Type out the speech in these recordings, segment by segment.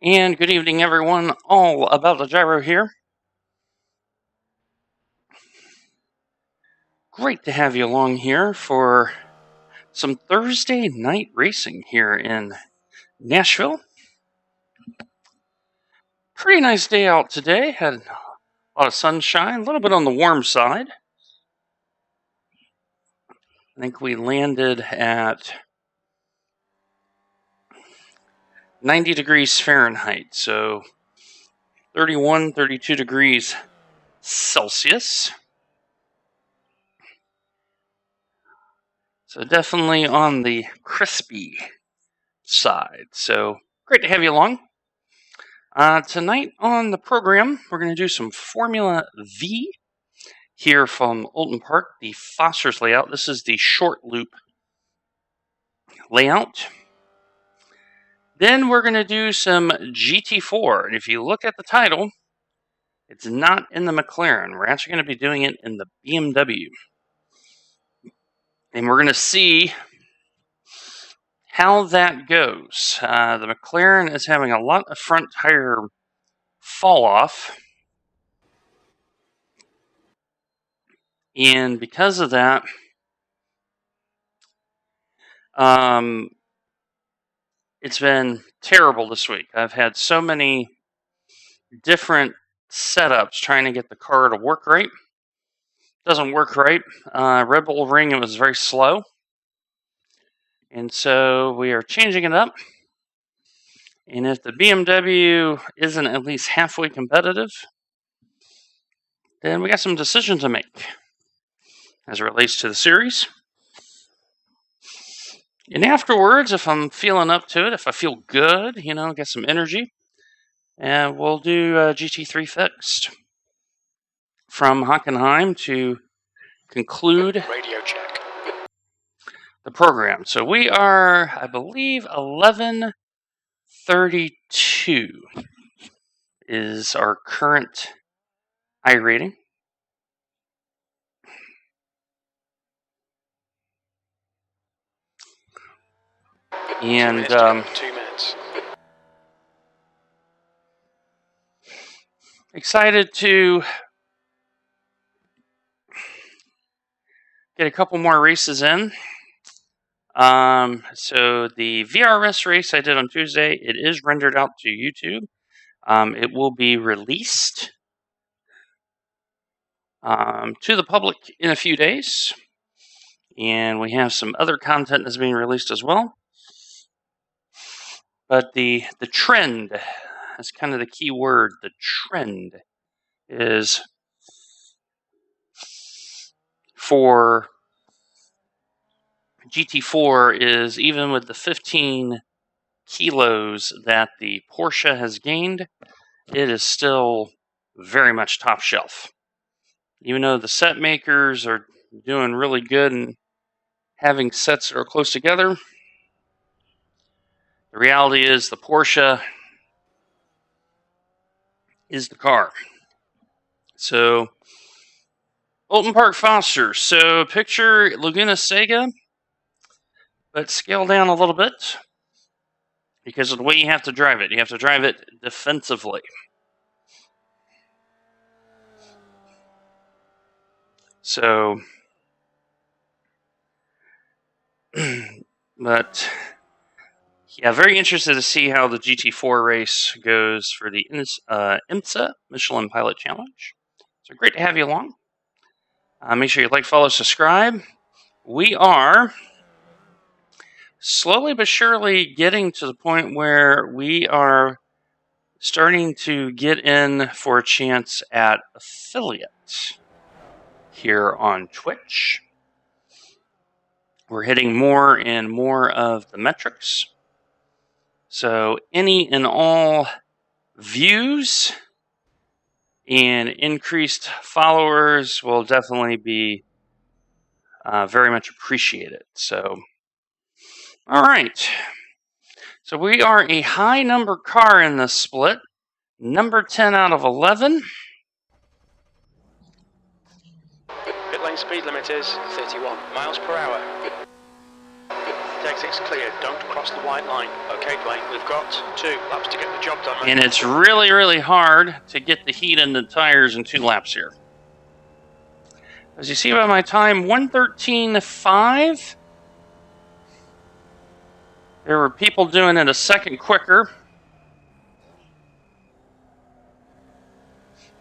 And good evening, everyone. All about the gyro here. Great to have you along here for some Thursday night racing here in Nashville. Pretty nice day out today. Had a lot of sunshine, a little bit on the warm side. I think we landed at 90 degrees Fahrenheit, so 31, 32 degrees Celsius. So definitely on the crispy side. So great to have you along. Tonight on the program, we're going to do some Formula V here from Oulton Park, the Foster's layout. This is the short loop layout. Then we're going to do some GT4. And if you look at the title, it's not in the McLaren. We're actually going to be doing it in the BMW. And we're going to see how that goes. The McLaren is having a lot of front tire fall off. And because of that, it's been terrible this week. I've had so many different setups trying to get the car to work right. Doesn't work right. Red Bull Ring, it was very slow. And so we are changing it up. And if the BMW isn't at least halfway competitive, then we got some decisions to make as it relates to the series. And afterwards, if I'm feeling up to it, if I feel good, get some energy, and we'll do GT3 Fixed from Hockenheim to conclude radio check the program. So we are, I believe, 11:32 is our current iRating. And 2 minutes. Excited to get a couple more races in. So the VRS race I did on Tuesday, it is rendered out to YouTube. It will be released to the public in a few days. And we have some other content that's being released as well. But the trend, that's kind of the key word, the trend is for GT4 is even with the 15 kilos that the Porsche has gained, it is still very much top shelf. Even though the set makers are doing really good and having sets that are close together, the reality is the Porsche is the car. So, Oulton Park Foster. So, picture Laguna Seca, but scale down a little bit because of the way you have to drive it. You have to drive it defensively. So, but yeah, very interested to see how the GT4 race goes for the IMPC Michelin Pilot Challenge. So great to have you along. Make sure you like, follow, subscribe. We are slowly but surely getting to the point where we are starting to get in for a chance at affiliate here on Twitch. We're hitting more and more of the metrics. So any and all views and increased followers will definitely be very much appreciated. So, all right. So we are a high number car in this split. Number 10 out of 11. Pit lane speed limit is 31 miles per hour. exit's clear. Don't cross the white line. Okay, Dwayne, we've got 2 laps to get the job done. And it's really, really hard to get the heat in the tires in 2 laps here. As you see by my time, 1:13.5. There were people doing it a second quicker.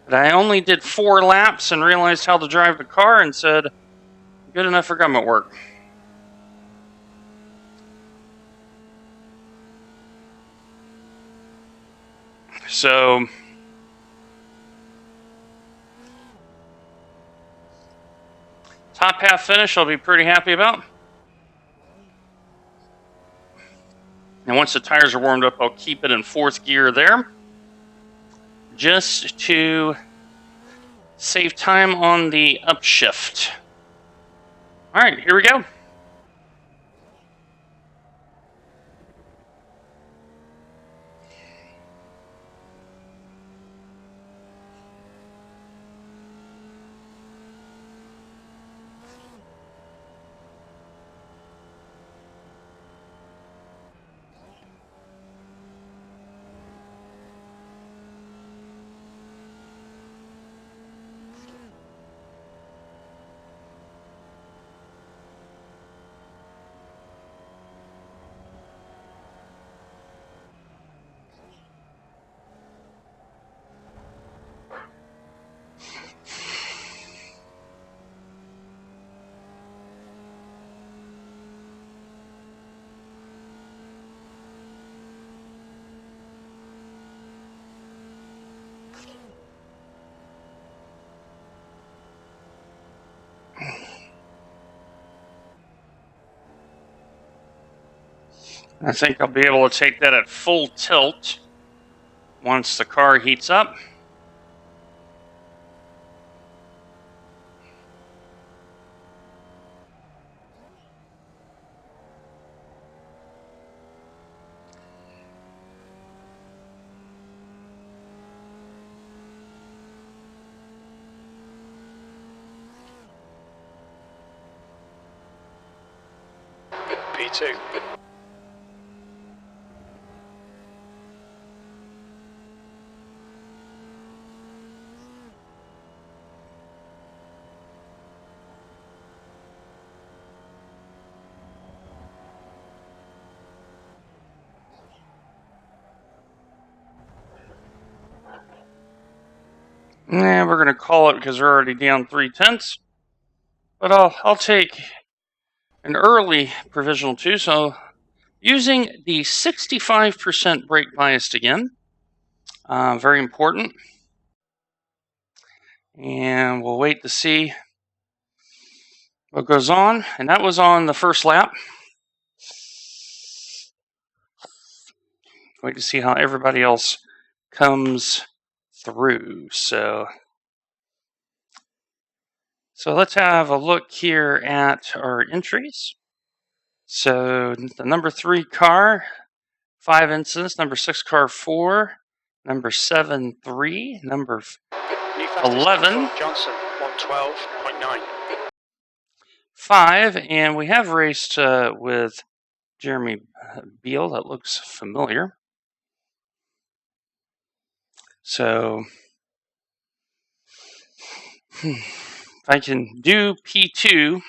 But I only did 4 laps and realized how to drive the car and said, good enough for government work. So, top half finish I'll be pretty happy about. And once the tires are warmed up, I'll keep it in 4th gear there, just to save time on the upshift. All right, here we go. I think I'll be able to take that at full tilt once the car heats up. P2. Yeah, we're going to call it because we're already down 3/10. But I'll take an early provisional 2. So using the 65% brake bias again, very important. And we'll wait to see what goes on. And that was on the first lap. Wait to see how everybody else comes through. So let's have a look here at our entries. So the number 3 car, 5 incidents. Number 6 car, 4. Number 7, 3. Number 11. Johnson, 112.9. 5. And we have raced with Jeremy Beal. That looks familiar. So if I can do P2,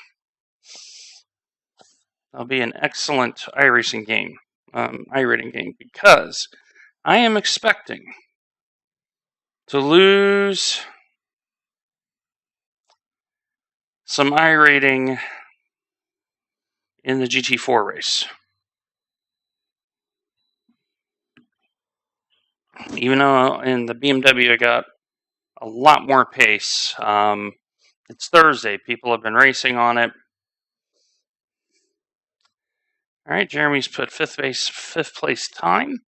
that'll be an excellent iRacing game, iRating game, because I am expecting to lose some iRating in the GT4 race. Even though in the BMW I got a lot more pace. It's Thursday. People have been racing on it. All right, Jeremy's put fifth place time.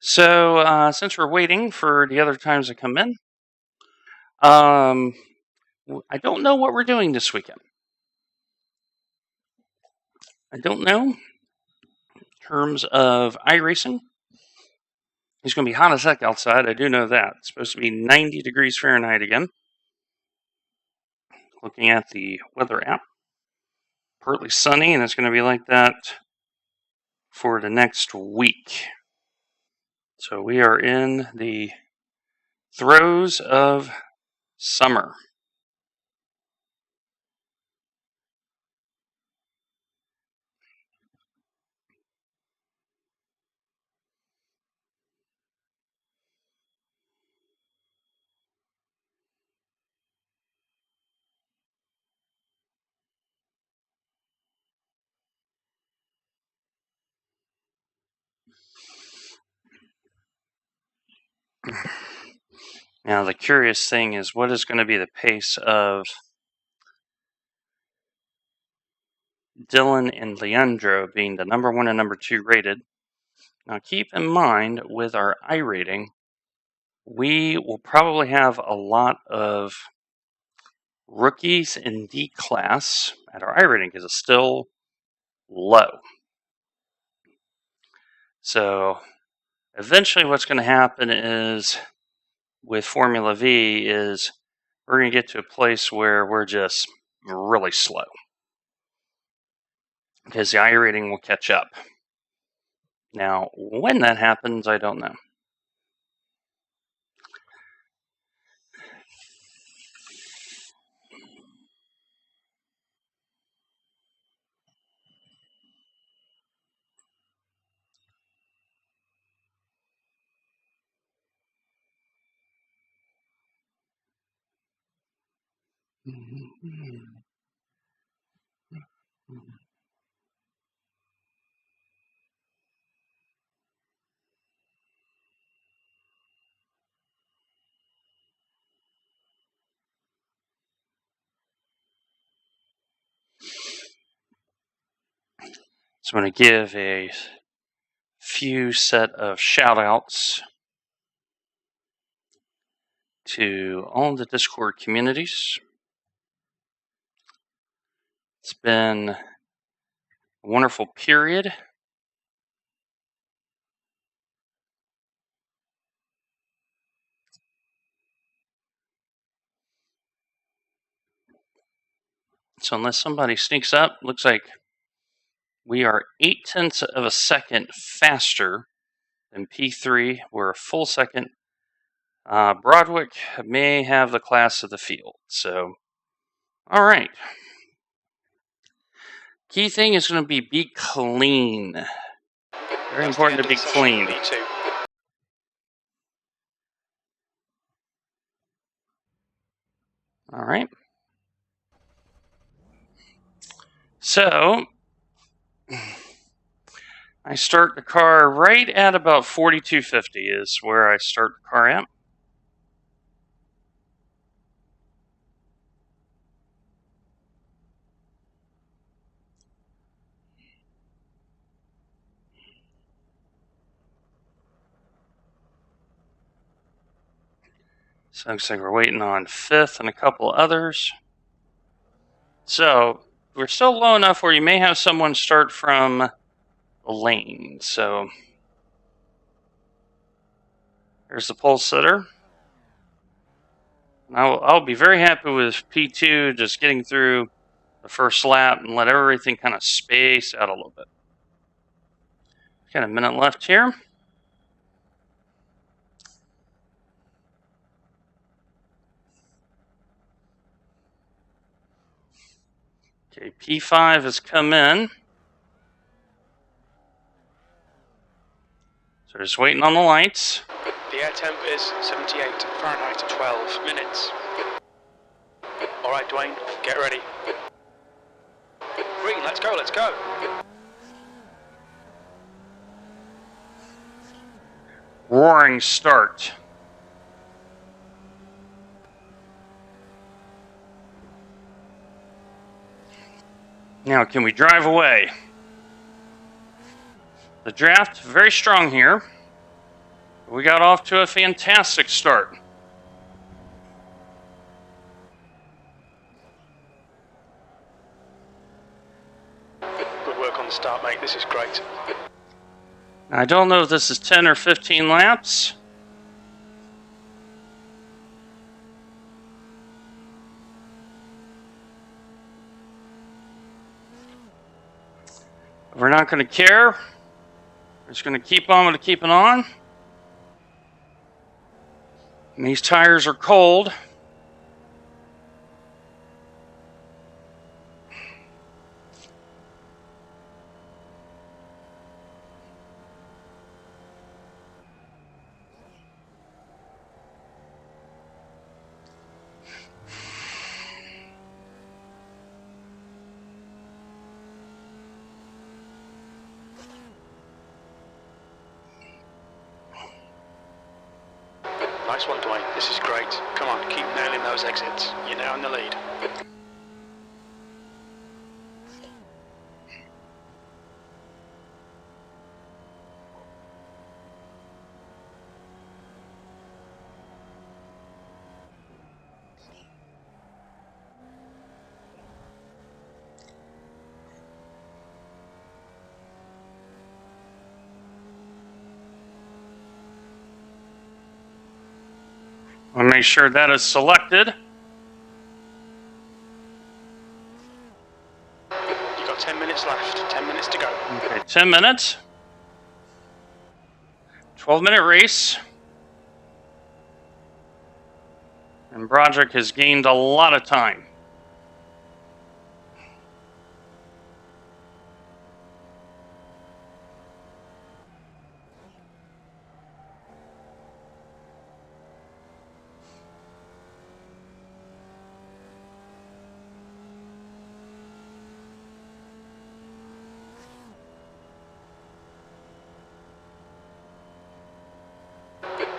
So since we're waiting for the other times to come in, I don't know what we're doing this weekend. I don't know in terms of iRacing. It's going to be hot as heck outside. I do know that. It's supposed to be 90 degrees Fahrenheit again. Looking at the weather app. partly sunny, and it's going to be like that for the next week. So we are in the throes of summer. Now, the curious thing is, what is going to be the pace of Dylan and Leandro being the number 1 and number 2 rated? Now, keep in mind, with our I rating, we will probably have a lot of rookies in D class at our I rating because it's still low. So, eventually, what's going to happen is, with Formula V, is we're going to get to a place where we're just really slow because the I rating will catch up. Now, when that happens, I don't know. So I'm going to give a few set of shout outs to all the Discord communities. It's been a wonderful period. So unless somebody sneaks up, looks like we are 0.8 of a second faster than P3. We're a full second. Broadwick may have the class of the field. So, all right. Key thing is going to be clean. Very important to be clean. All right. So, I start the car right at about 4250 is where I start the car at. So it looks like we're waiting on fifth and a couple others. So we're still low enough where you may have someone start from the lane. So there's the pole sitter. I'll be very happy with P2 just getting through the first lap and let everything kind of space out a little bit. Got a minute left here. Okay, P5 has come in. So just waiting on the lights. The air temp is 78 Fahrenheit, 12 minutes. All right, Dwayne, get ready. Green, let's go, let's go. Roaring start. Now, can we drive away? The draft, very strong here. We got off to a fantastic start. Good work on the start, mate. This is great. I don't know if this is 10 or 15 laps. We're not going to care. We're just going to keep on with keeping on. And these tires are cold. Nice one, Dwayne. This is great. Come on, keep nailing those exits. You're now in the lead. I'll make sure that is selected. You've got 10 minutes left. 10 minutes to go. Okay, 10 minutes. 12-minute race. And Broderick has gained a lot of time.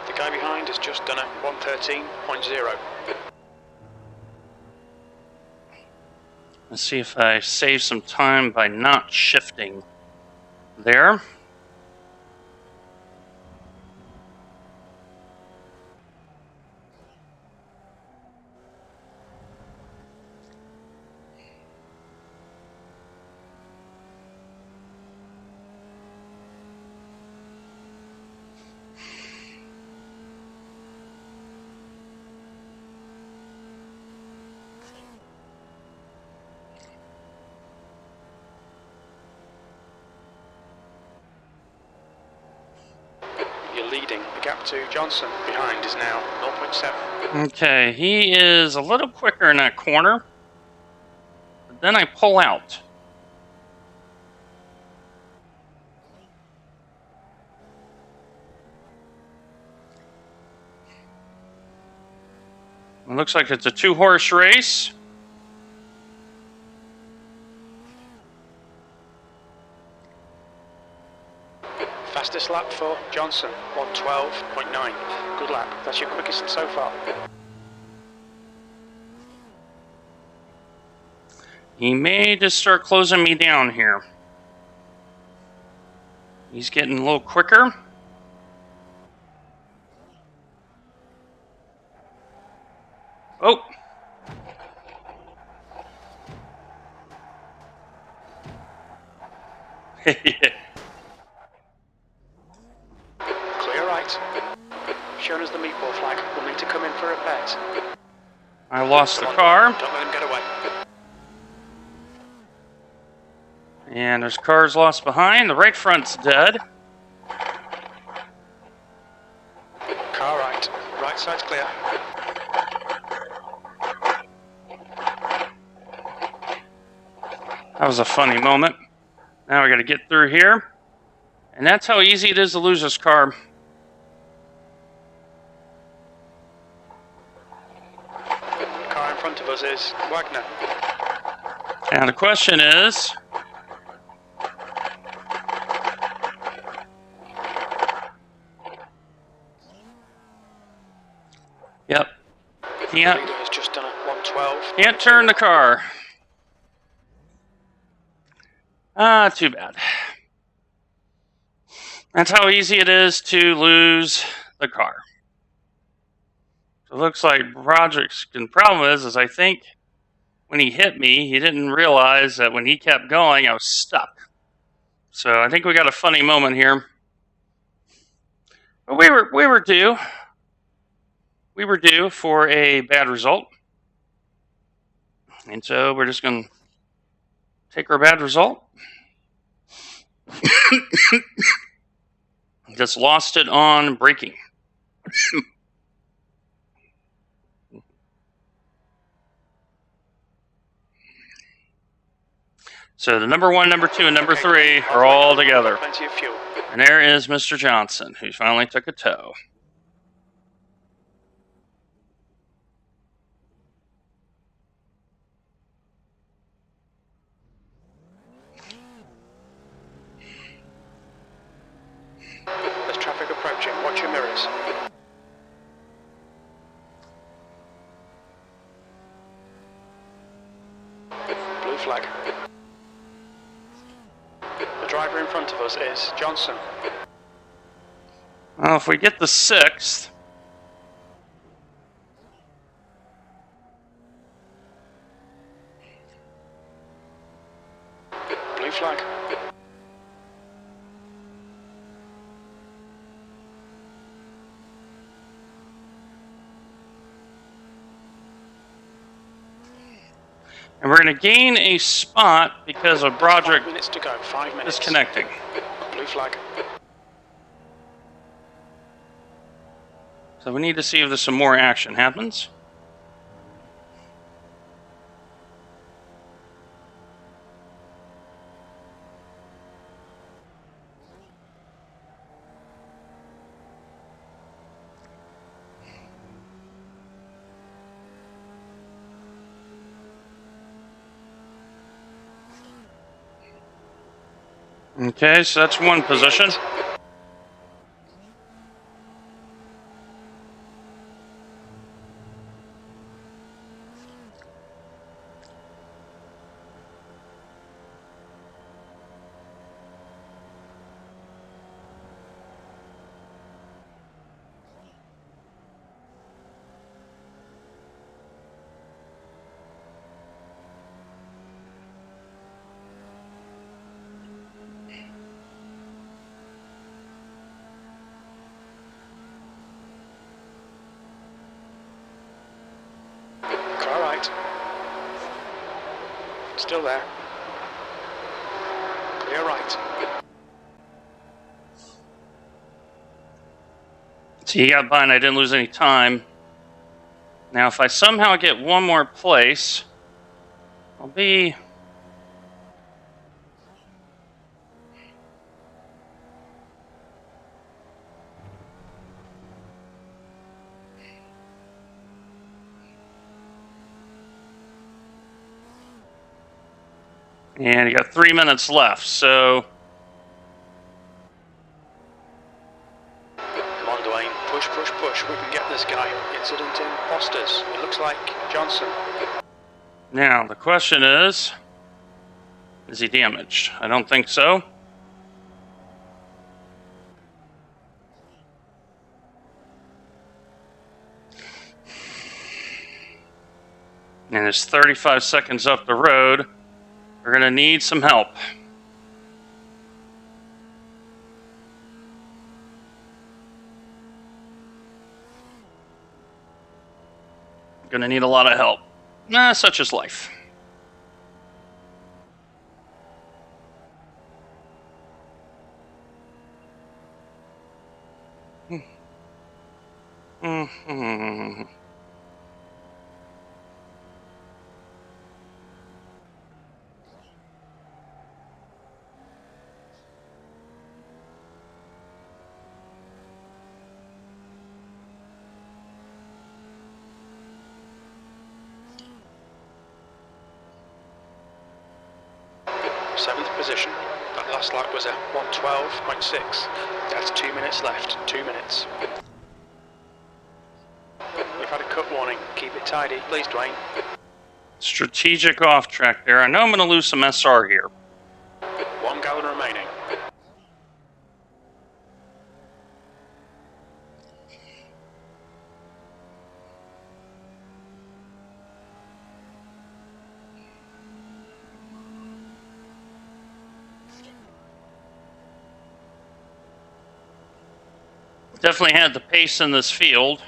The guy behind has just done a 113.0. Let's see if I save some time by not shifting there. You're leading. The gap to Johnson behind is now 0.7. Okay, he is a little quicker in that corner. But then I pull out. It looks like it's a 2-horse race. Fastest lap for Johnson, 112.9. Good lap. That's your quickest so far. He may just start closing me down here. He's getting a little quicker. Oh. Clear right. Shown us the meatball flag. We'll need to come in for a bet. I lost the car. Don't let him get away. And there's cars lost behind. The right front's dead. Car right. Right side's clear. That was a funny moment. Now we got to get through here. And that's how easy it is to lose this car. Car in front of us is Wagner. Now the question is, yep, Leader has just done a 112. can't turn the car. Too bad. That's how easy it is to lose the car. So it looks like Broderick's problem is I think when he hit me, he didn't realize that when he kept going, I was stuck. So I think we got a funny moment here. But we were due. We were due for a bad result. And so we're just going to take our bad result. Just lost it on braking. So the number 1, number 2, and number 3 are all together. Plenty of fuel. And there is Mr. Johnson, who finally took a tow. There's traffic approaching. Watch your mirrors. Blue flag. The driver in front of us is Johnson. Well, if we get the 6th, Blue flag. and we're going to gain a spot because of Broderick 5 minutes to go. 5 minutes. disconnecting. Blue flag. So we need to see if there's some more action happens. Okay, so that's one position. Car right. Still there. Clear right. So he got by and I didn't lose any time. Now, if I somehow get one more place, I'll be... And you got 3 minutes left, so... Come on, Dwayne. Push, push, push. We can get this guy. Incident in Posters. It looks like Johnson. Now, the question is he damaged? I don't think so. And it's 35 seconds up the road. We're going to need some help. Going to need a lot of help. Such is life. Mm-hmm. Seventh position. That last lap was a 1:12.6. That's 2 minutes left. 2 minutes. We've had a cut warning. Keep it tidy, please, Dwayne. Strategic off track there. I know I'm going to lose some SR here. 1 gallon remaining. Definitely had the pace in this field.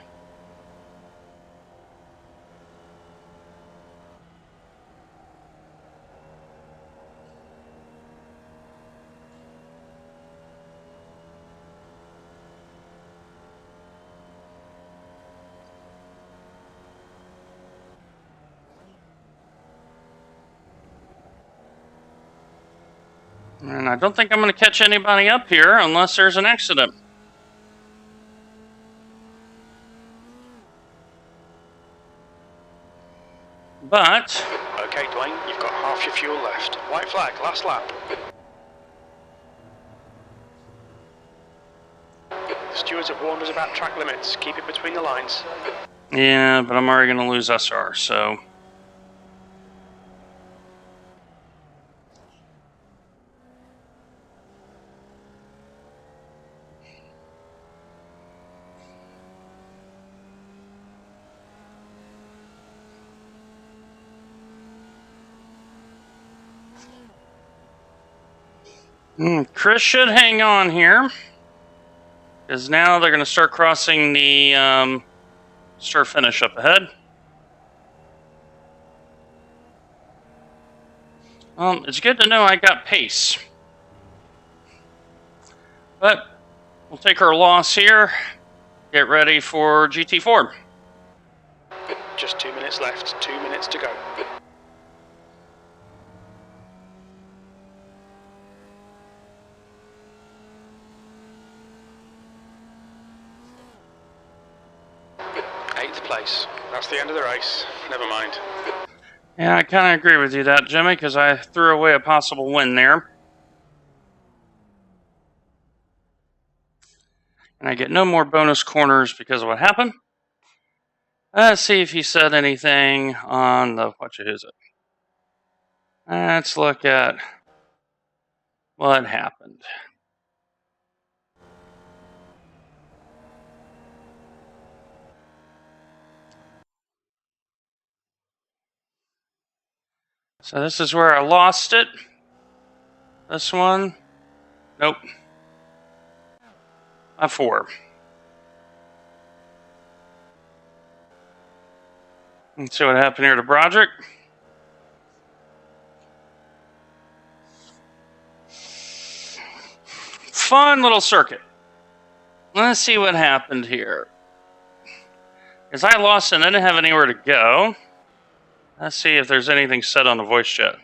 And I don't think I'm going to catch anybody up here unless there's an accident. But... Okay, Dwayne, you've got half your fuel left. White flag, last lap. The stewards have warned us about track limits. Keep it between the lines. Yeah, but I'm already going to lose SR, so... Chris should hang on here, because now they're going to start crossing the start finish up ahead. It's good to know I got pace. But we'll take our loss here. Get ready for GT4. Just 2 minutes left, 2 minutes to go. Eighth place. That's the end of the race. Never mind. Yeah, I kind of agree with you that, Jimmy, because I threw away a possible win there. And I get no more bonus corners because of what happened. Let's see if he said anything on the... What is it? Let's look at what happened. So this is where I lost it. This one. Nope. A 4. Let's see what happened here to Broderick. Fun little circuit. Let's see what happened here. Because I lost and I didn't have anywhere to go. Let's see if there's anything said on the voice chat.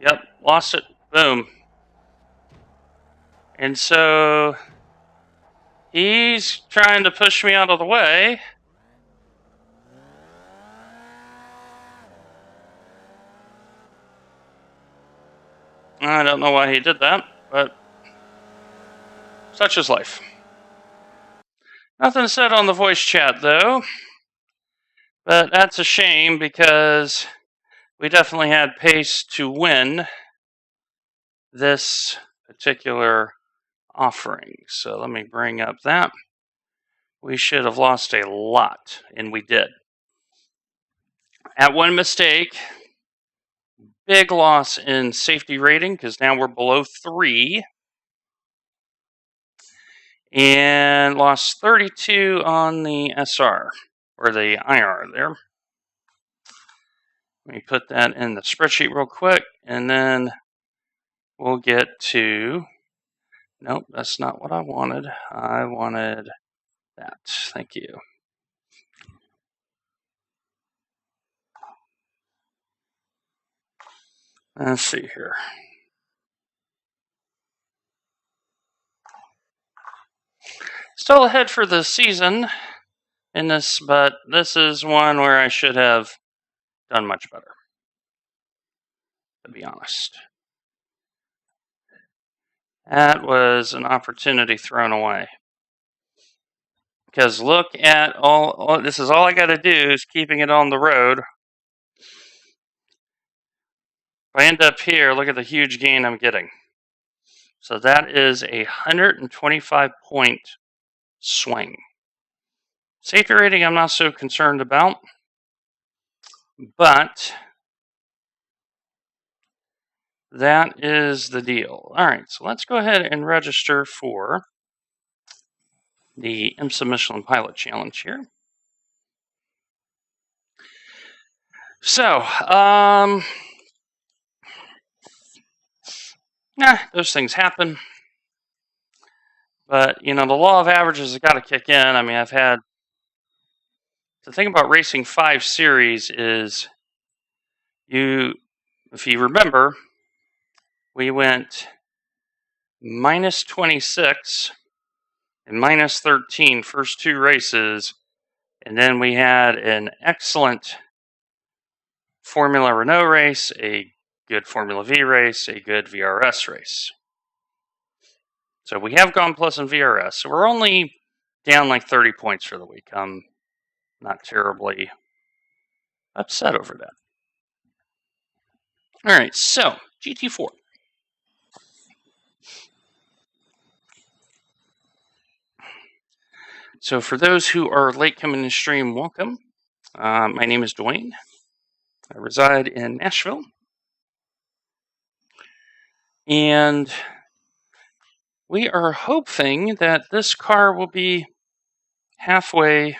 Yep, lost it. Boom. And so he's trying to push me out of the way. I don't know why he did that, but such is life. Nothing said on the voice chat, though. But that's a shame because we definitely had pace to win this particular offering. So let me bring up that. We should have lost a lot, and we did. At one mistake, big loss in safety rating because now we're below 3. And lost 32 on the SR, or the IR there. Let me put that in the spreadsheet real quick, and then we'll get to... Nope, that's not what I wanted. I wanted that. Thank you. Let's see here. Still ahead for the season in this, but this is one where I should have done much better, to be honest. That was an opportunity thrown away. Because look at all this is all I got to do is keeping it on the road. If I end up here, look at the huge gain I'm getting. So that is a 125-point swing. Safety rating I'm not so concerned about. But that is the deal. All right, so let's go ahead and register for the IMPC Michelin Pilot Challenge here. So, those things happen. But, you know, the law of averages has got to kick in. I mean, I've had... The thing about racing 5 series is if you remember, we went minus 26 and minus 13 first two races, and then we had an excellent Formula Renault race, a good Formula V race, a good VRS race. So we have gone plus in VRS, so we're only down like 30 points for the week. I'm not terribly upset over that. All right, so GT4. So for those who are late coming to stream, welcome. My name is Dwayne. I reside in Nashville. And we are hoping that this car will be halfway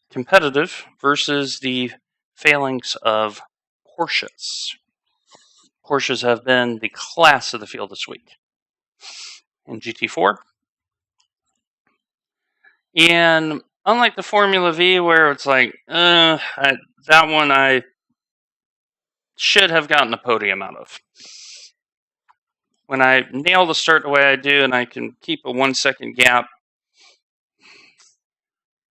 competitive versus the failings of Porsches. Porsches have been the class of the field this week in GT4. And unlike the Formula V, where it's like, that one I should have gotten a podium out of. When I nail the start the way I do and I can keep a 1 second gap,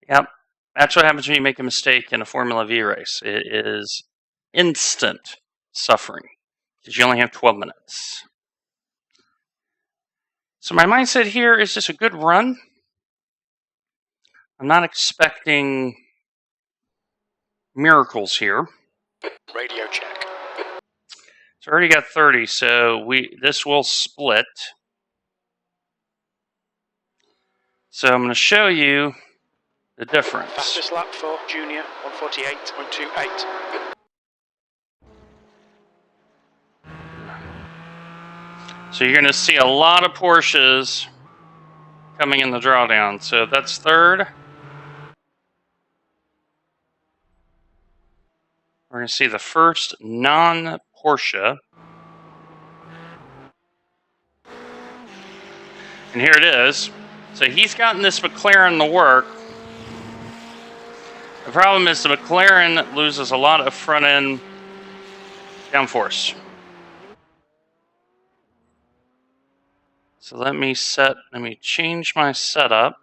yep, that's what happens when you make a mistake in a Formula V race. It is instant suffering because you only have 12 minutes. So my mindset here is just a good run. I'm not expecting miracles here. Radio check. So I already got 30, so this will split. So I'm going to show you the difference. Fastest lap for Junior, 148.28. So you're going to see a lot of Porsches coming in the drawdown. So that's third. We're going to see the first non-Porsche. And here it is. So he's gotten this McLaren to work. The problem is the McLaren loses a lot of front-end downforce. So let me change my setup.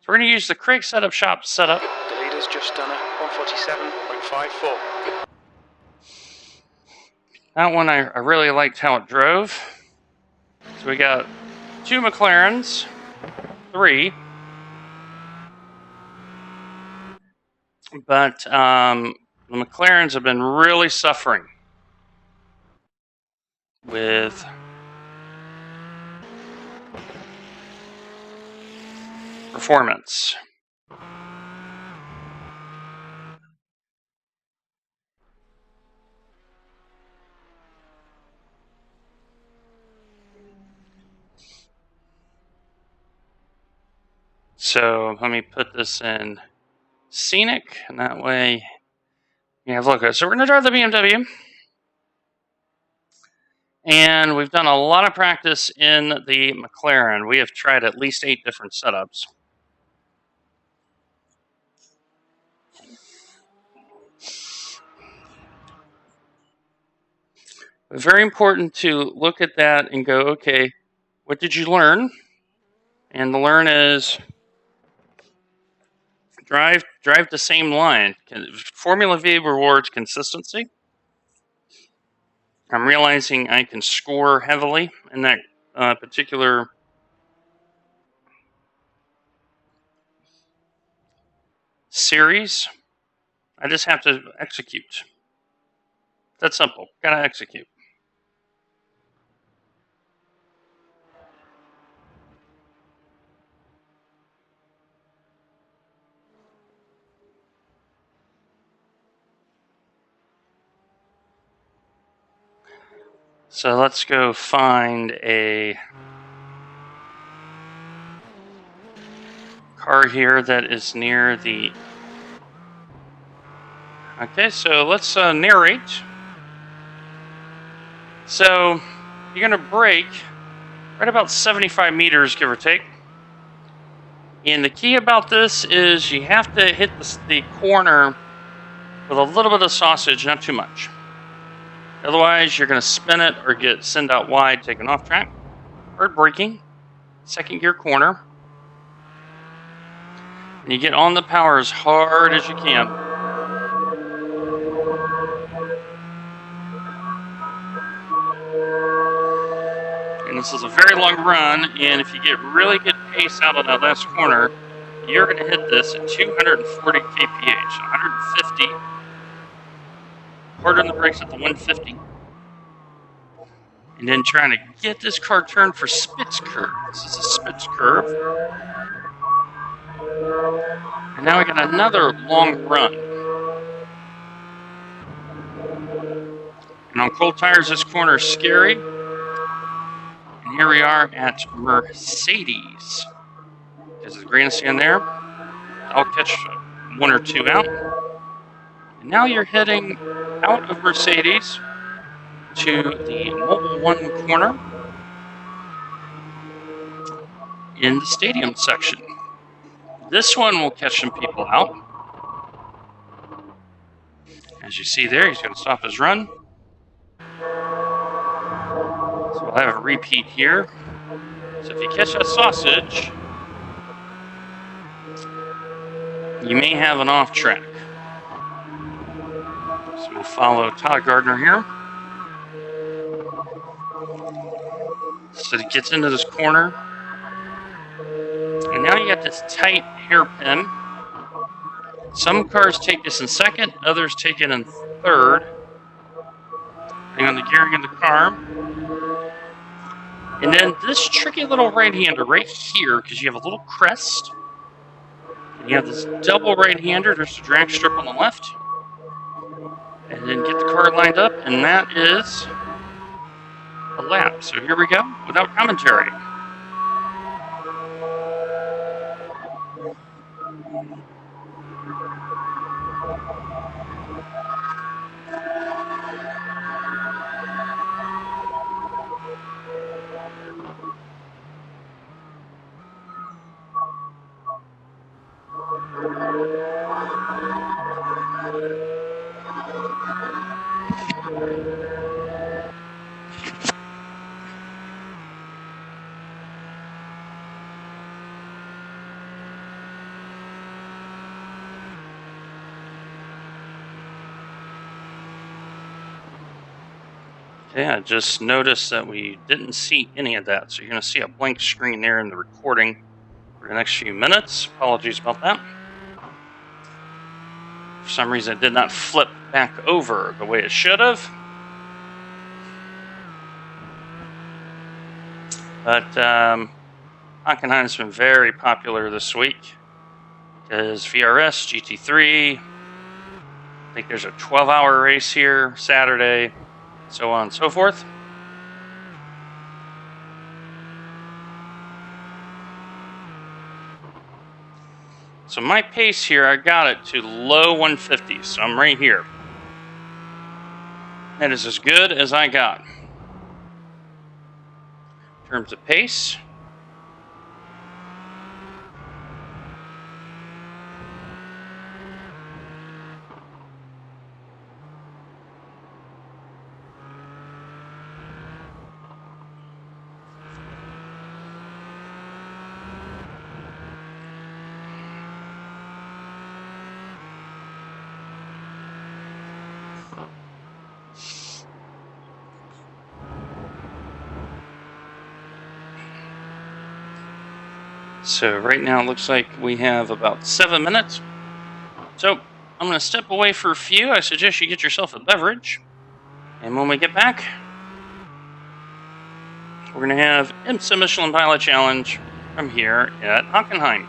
So we're going to use the Craig Setup Shop setup. The leader's just done a 147.54. That one I really liked how it drove. So we got 2 McLarens, 3. But the McLarens have been really suffering with performance. So let me put this in scenic, and that way you have a look at it. So we're going to drive the BMW. And we've done a lot of practice in the McLaren. We have tried at least 8 different setups. Very important to look at that and go, okay, what did you learn? And the learn is drive the same line. Formula V rewards consistency. I'm realizing I can score heavily in that particular series. I just have to execute. That's simple. Gotta execute. So let's go find a car here that is near the Okay, so let's narrate. So you're going to brake right about 75 meters, give or take. And the key about this is you have to hit the corner with a little bit of sausage, not too much. Otherwise, you're going to spin it or send out wide, taken off track. Hard braking, second gear corner. And you get on the power as hard as you can. And this is a very long run, and if you get really good pace out of that last corner, you're going to hit this at 240 kph, 150. Hard on the brakes at the 150. And then trying to get this car turned for Spitz curve. This is a Spitz curve. And now we got another long run. And on cold tires, this corner is scary. And here we are at Mercedes. There's a grandstand there. I'll catch one or two out. And now you're heading out of Mercedes to the Mobile One corner in the stadium section. This one will catch some people out. As you see there, he's going to stop his run. So we'll have a repeat here. So if you catch that sausage, you may have an off track. So we'll follow Todd Gardner here. So he gets into this corner. And now you got this tight hairpin. Some cars take this in second, others take it in third, depending on the gearing of the car. And then this tricky little right-hander right here, because you have a little crest. And you have this double right-hander, there's the drag strip on the left. And then get the car lined up, and that is a lap. So here we go, without commentary. Okay, I just noticed that we didn't see any of that. So you're going to see a blank screen there in the recording for the next few minutes. Apologies about that. For some reason, it did not flip back over the way it should have. But Hockenheim has been very popular this week because VRS, GT3, I think there's a 12-hour race here Saturday, so on and so forth. So my pace here, I got it to low 150s, so I'm right here. That is as good as I got. In terms of pace. So right now it looks like we have about 7 minutes. So I'm going to step away for a few. I suggest you get yourself a beverage. And when we get back, we're going to have IMPC Michelin Pilot Challenge from here at Hockenheim.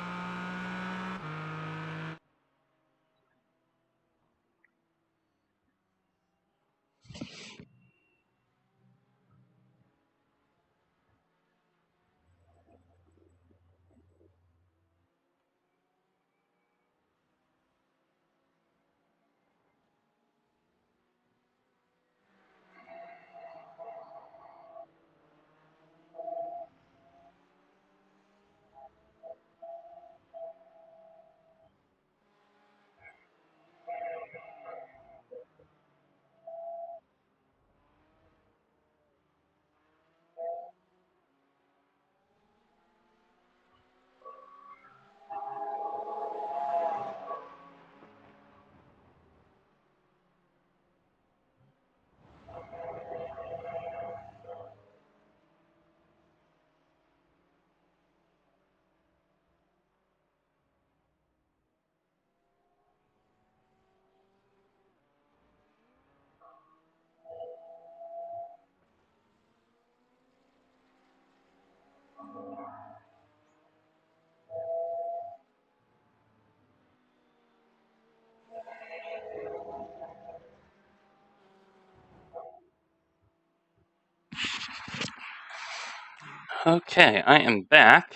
Okay, I am back.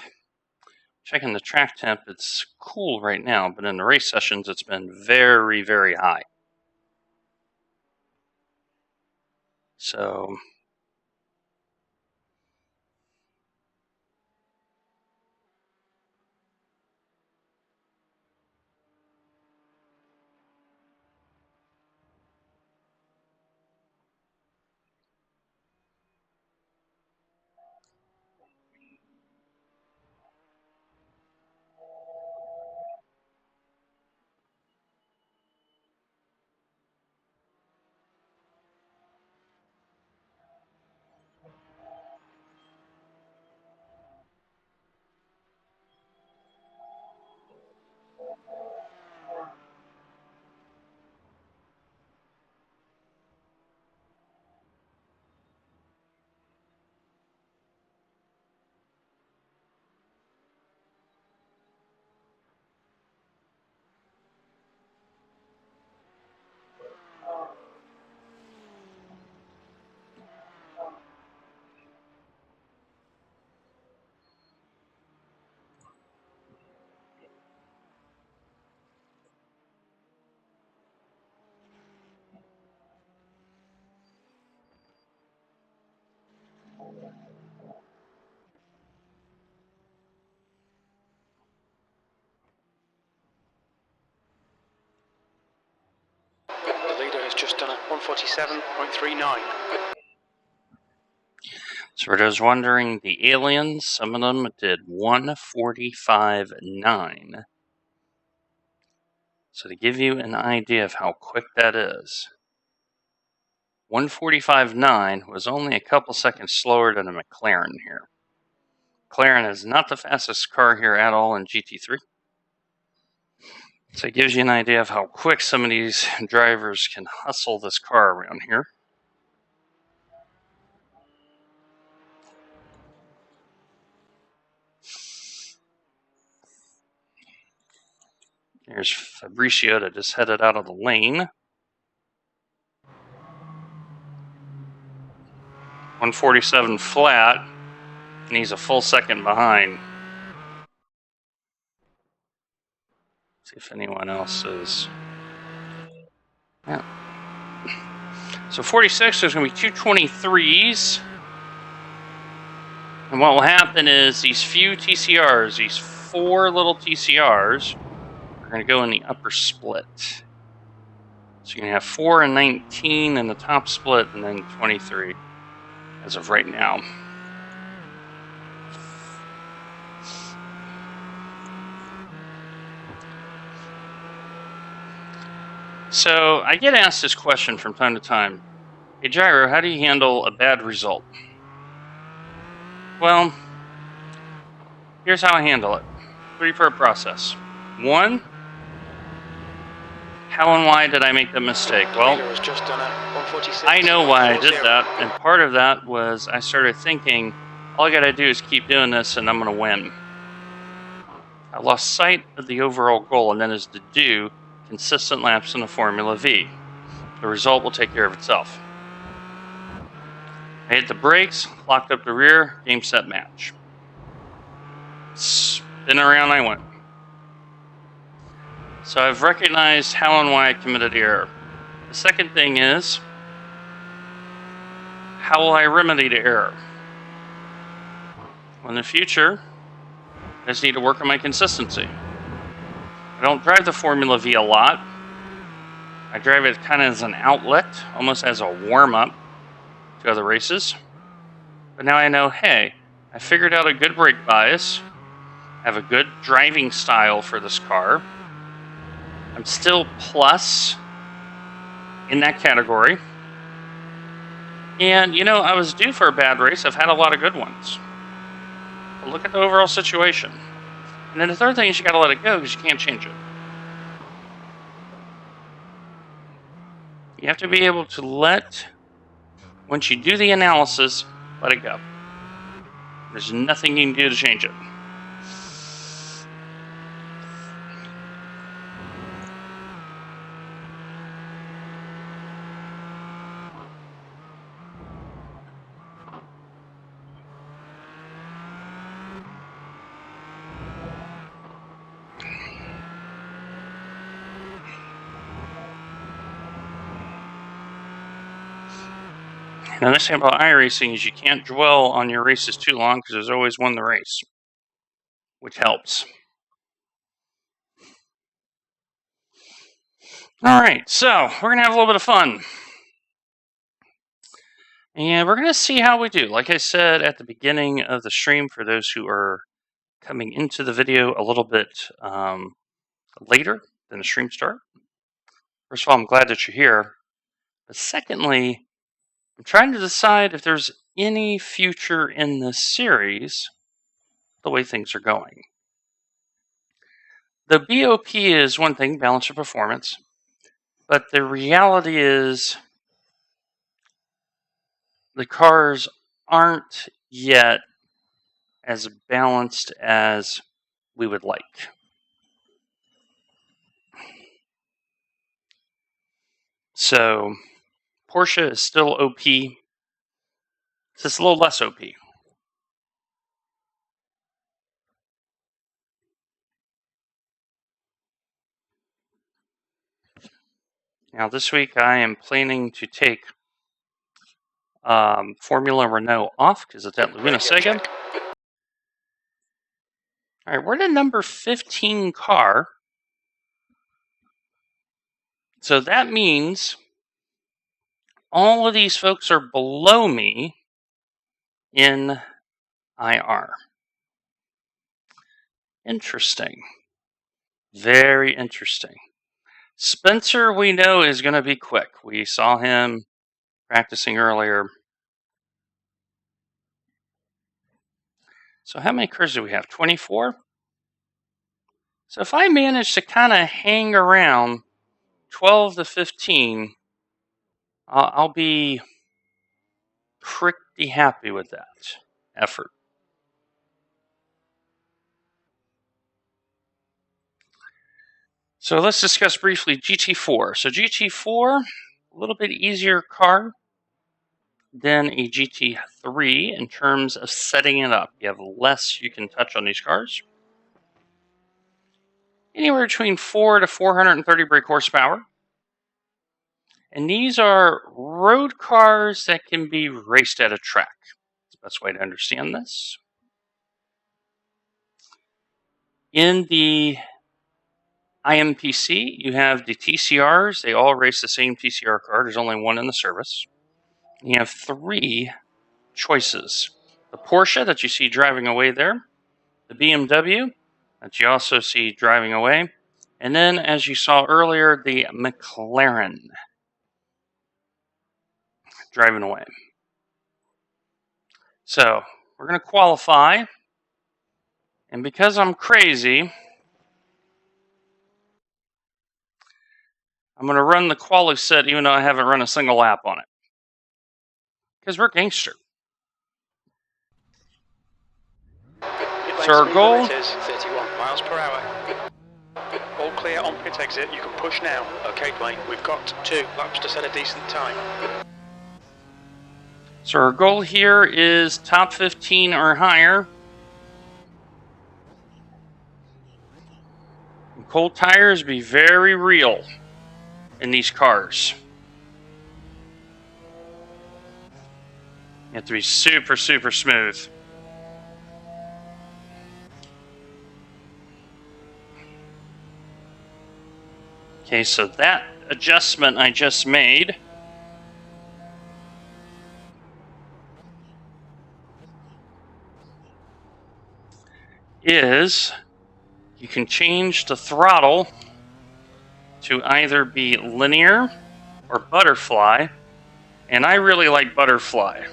Checking the track temp, it's cool right now, but in the race sessions, it's been very, very high. So, The leader has just done a 147.39. so for those wondering, the aliens, some of them did 1:45.9. So to give you an idea of how quick that is, 1:45.9 was only a couple seconds slower than a McLaren here. McLaren is not the fastest car here at all in GT3. So it gives you an idea of how quick some of these drivers can hustle this car around here. Here's Fabricio that just headed out of the lane. 147 flat, and he's a full second behind. See if anyone else is. Yeah. So 46, there's going to be two 23s. And what will happen is these few TCRs, these four little TCRs, are going to go in the upper split. So you're going to have 4 and 19 in the top split, and then 23 as of right now. So I get asked this question from time to time. Hey, Gyro, how do you handle a bad result? Well, here's how I handle it. 3-part process. 1, how and why did I make the mistake? Well, I know why I did that, and part of that was I started thinking, all I gotta do is keep doing this and I'm gonna win. I lost sight of the overall goal, and that is to do consistent laps in the Formula V. The result will take care of itself. I hit the brakes, locked up the rear, game, set, match. Spin around I went. So I've recognized how and why I committed the error. The second thing is, how will I remedy the error? Well, in the future, I just need to work on my consistency. I don't drive the Formula V a lot. I drive it kind of as an outlet, almost as a warm-up to other races. But now I know, hey, I figured out a good brake bias, I have a good driving style for this car. I'm still plus in that category. And, I was due for a bad race. I've had a lot of good ones. But look at the overall situation. And then the third thing is you got to let it go because you can't change it. You have to be able to once you do the analysis, let it go. There's nothing you can do to change it. Now, the nice thing about iRacing is you can't dwell on your races too long because there's always won the race, which helps. All right, so we're going to have a little bit of fun. And we're going to see how we do. Like I said at the beginning of the stream, for those who are coming into the video a little bit later than the stream start. First of all, I'm glad that you're here. But secondly, I'm trying to decide if there's any future in this series the way things are going. The BOP is one thing, balance of performance, but the reality is the cars aren't yet as balanced as we would like. So Porsche is still OP. It's just a little less OP. Now this week I am planning to take Formula Renault off because it's at Laguna Seca. All right, we're the number 15 car. So that means all of these folks are below me in IR. Interesting. Very interesting. Spencer, we know, is going to be quick. We saw him practicing earlier. So how many cars do we have? 24? So if I manage to kind of hang around 12 to 15, I'll be pretty happy with that effort. So let's discuss briefly GT4. So GT4, a little bit easier car than a GT3 in terms of setting it up. You have less you can touch on these cars. Anywhere between 4 to 430 brake horsepower. And these are road cars that can be raced at a track. That's the best way to understand this. In the IMPC, you have the TCRs. They all race the same TCR car. There's only one in the service. You have 3 choices. The Porsche that you see driving away there, the BMW that you also see driving away, and then, as you saw earlier, the McLaren driving away. So, we're going to qualify, and because I'm crazy, I'm going to run the quali set even though I haven't run a single lap on it. Because we're gangster. So our goal is 31 miles per hour. All clear on pit exit. You can push now. Okay, Blaine. We've got 2 laps to set a decent time. So our goal here is top 15 or higher. And cold tires be very real in these cars. You have to be super, super smooth. Okay, so that adjustment I just made is you can change the throttle to either be linear or butterfly, and I really like butterfly.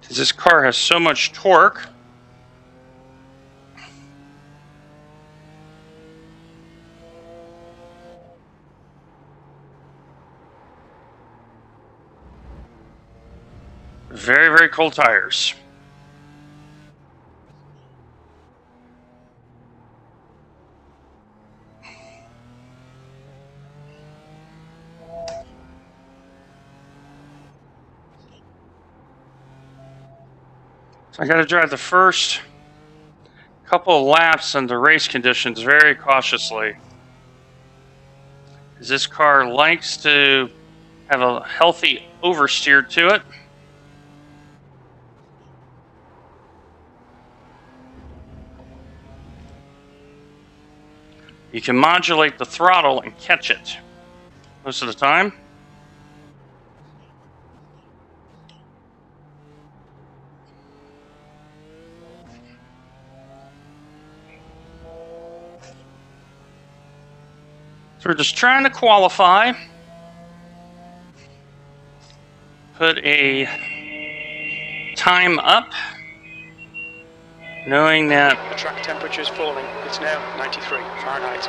Because this car has so much torque. Very, very cold tires. So I got to drive the first couple of laps under race conditions very cautiously, because this car likes to have a healthy oversteer to it. You can modulate the throttle and catch it most of the time. So we're just trying to qualify. Put a time up, knowing that The track temperature is falling. It's now 93 Fahrenheit.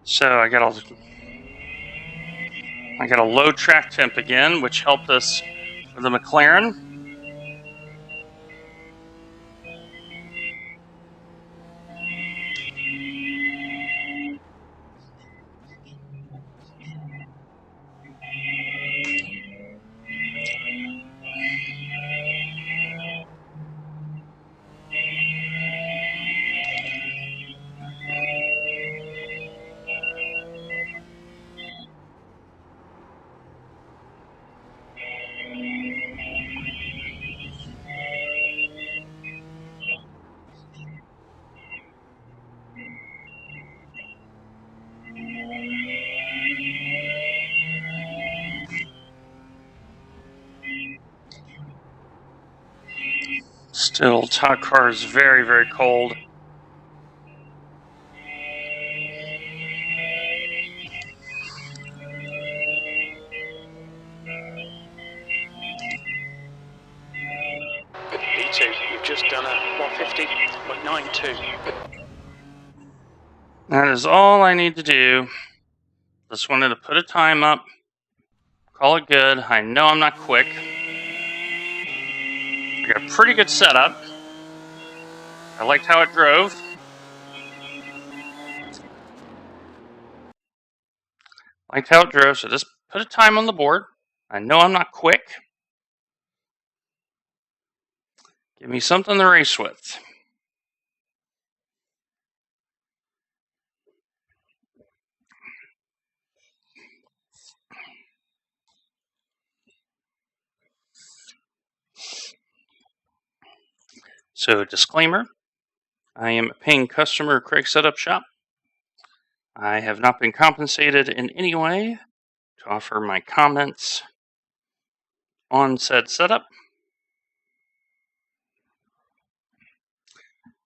so I got a low track temp again, which helped us with the McLaren. Still, top car is very, very cold. B2, you've just done a 150.92. That is all I need to do. Just wanted to put a time up, call it good. I know I'm not quick. I got a pretty good setup. I liked how it drove. So just put a time on the board. I know I'm not quick. Give me something to race with. So, disclaimer, I am a paying customer of Craig Setup Shop. I have not been compensated in any way to offer my comments on said setup.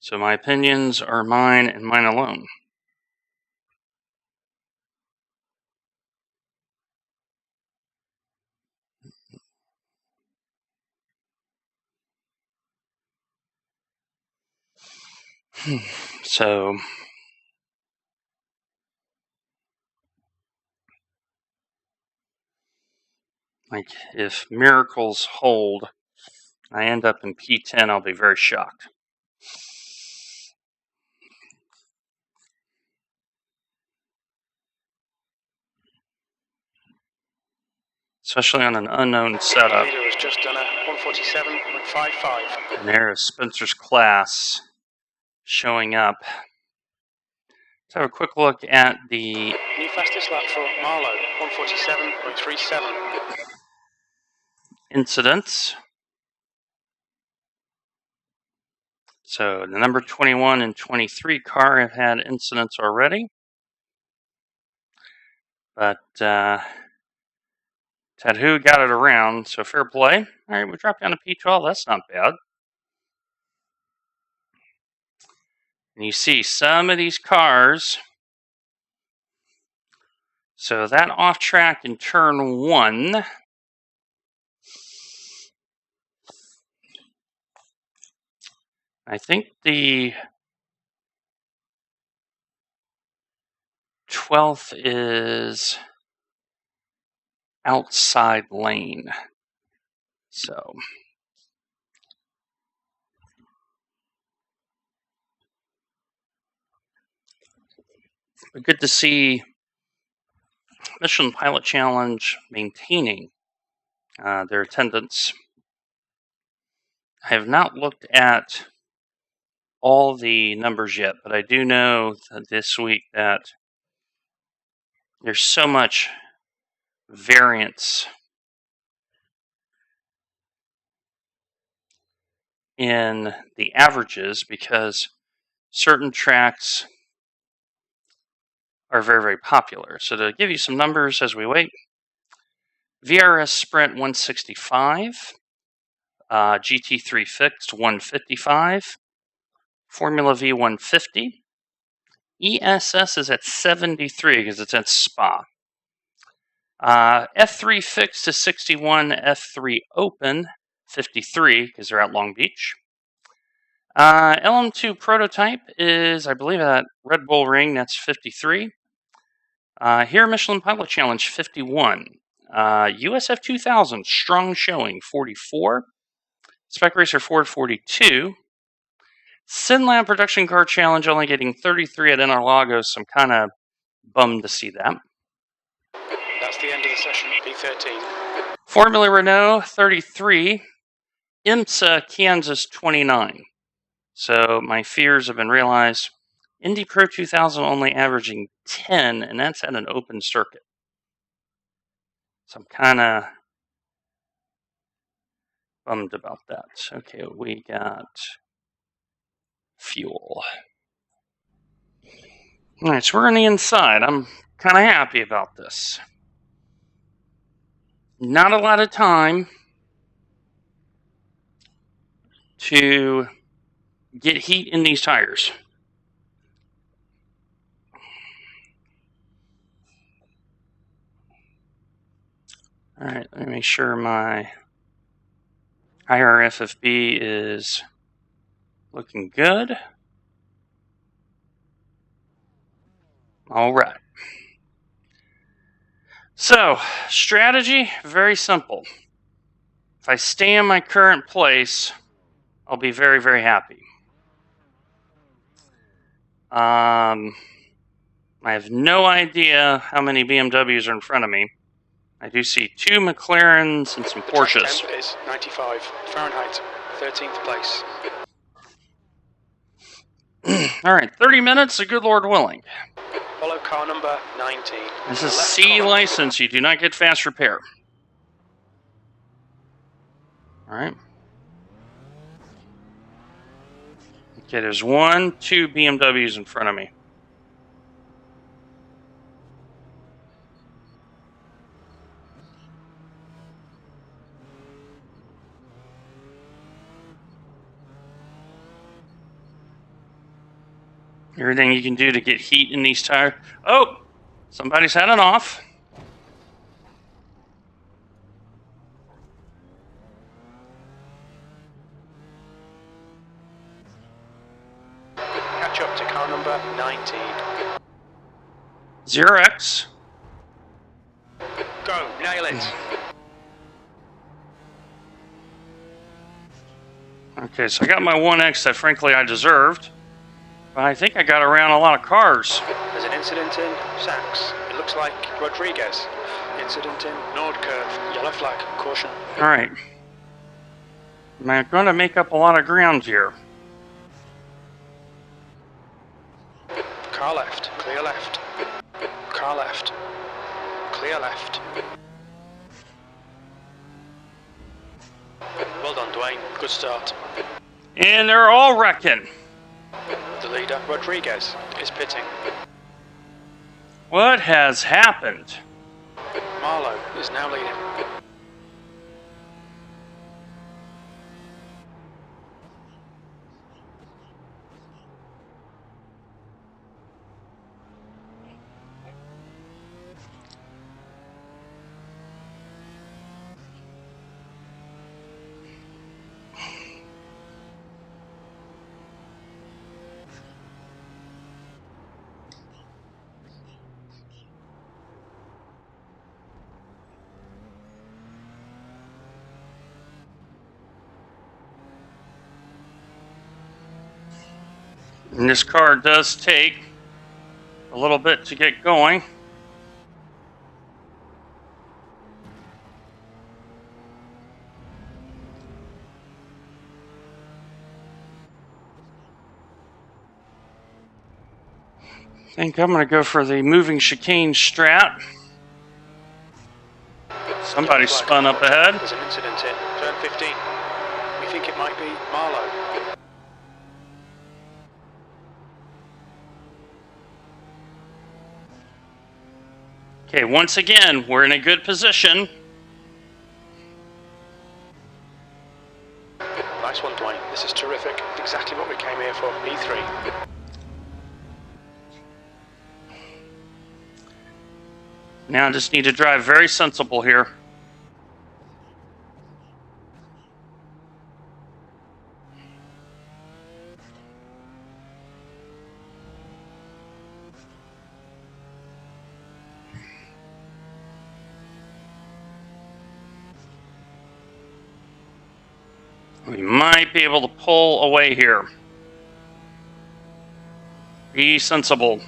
So my opinions are mine and mine alone. So, like, if miracles hold, I end up in P10, I'll be very shocked. Especially on an unknown setup. Leader has just done a 147.55. And there is Spencer's class showing up. Let's have a quick look at the New fastest lap for Marlowe, 147.37. incidents. So the number 21 and 23 car have had incidents already. But Tadhu got it around, so fair play. All right, we dropped down to P12. That's not bad. And you see some of these cars. So that off track in turn 1. I think the 12th is outside lane. So but good to see Michelin Pilot Challenge maintaining their attendance. I have not looked at all the numbers yet, but I do know that this week that there's so much variance in the averages because certain tracks are very, very popular. So to give you some numbers as we wait, VRS Sprint 165, GT3 Fixed 155, Formula V 150, ESS is at 73 because it's at Spa. F3 Fixed is 61, F3 Open 53 because they're at Long Beach. LM2 Prototype is, I believe, at Red Bull Ring, that's 53. Here, Michelin Pilot Challenge 51. USF 2000 Strong Showing 44. Spec Racer Ford 42. SynLab Production Car Challenge only getting 33 at Interlagos, so I'm kind of bummed to see that. That's the end of the session, P13. Formula Renault 33. IMPC Kansas 29. So my fears have been realized. Indy Pro 2000 only averaging 10, and that's at an open circuit. So I'm kind of bummed about that. Okay, we got fuel. All right, so we're on the inside. I'm kind of happy about this. Not a lot of time to get heat in these tires. All right, let me make sure my IRFFB is looking good. All right. So, strategy, very simple. If I stay in my current place, I'll be very, very happy. I have no idea how many BMWs are in front of me. I do see 2 McLarens and some Porsches. The temp is 95 Fahrenheit, 13th place. All right, 30 minutes, the good Lord willing. Follow car number 19. This is C license. You do not get fast repair. All right. Okay, there's 2 BMWs in front of me. Everything you can do to get heat in these tires. Oh, somebody's had it off. Catch up to car number 19. 0x. Go, nail it. Okay, so I got my 1x that frankly I deserved. But I think I got around a lot of cars. There's an incident in Sachs. It looks like Rodriguez. Incident in Nord Curve. Yellow flag. Caution. All right. I'm going to make up a lot of ground here. Car left. Clear left. Car left. Clear left. Well done, Dwayne. Good start. And they're all wrecking. The leader, Rodriguez, is pitting. What has happened? Marlowe is now leading. And this car does take a little bit to get going. I think I'm going to go for the moving chicane strat. Somebody spun up ahead. There's an incident in turn 15. We think it might be Marlowe. Okay, once again, we're in a good position. Nice one, Dwayne. This is terrific. Exactly what we came here for. P3. Now I just need to drive very sensible here. We might be able to pull away here. Be sensible.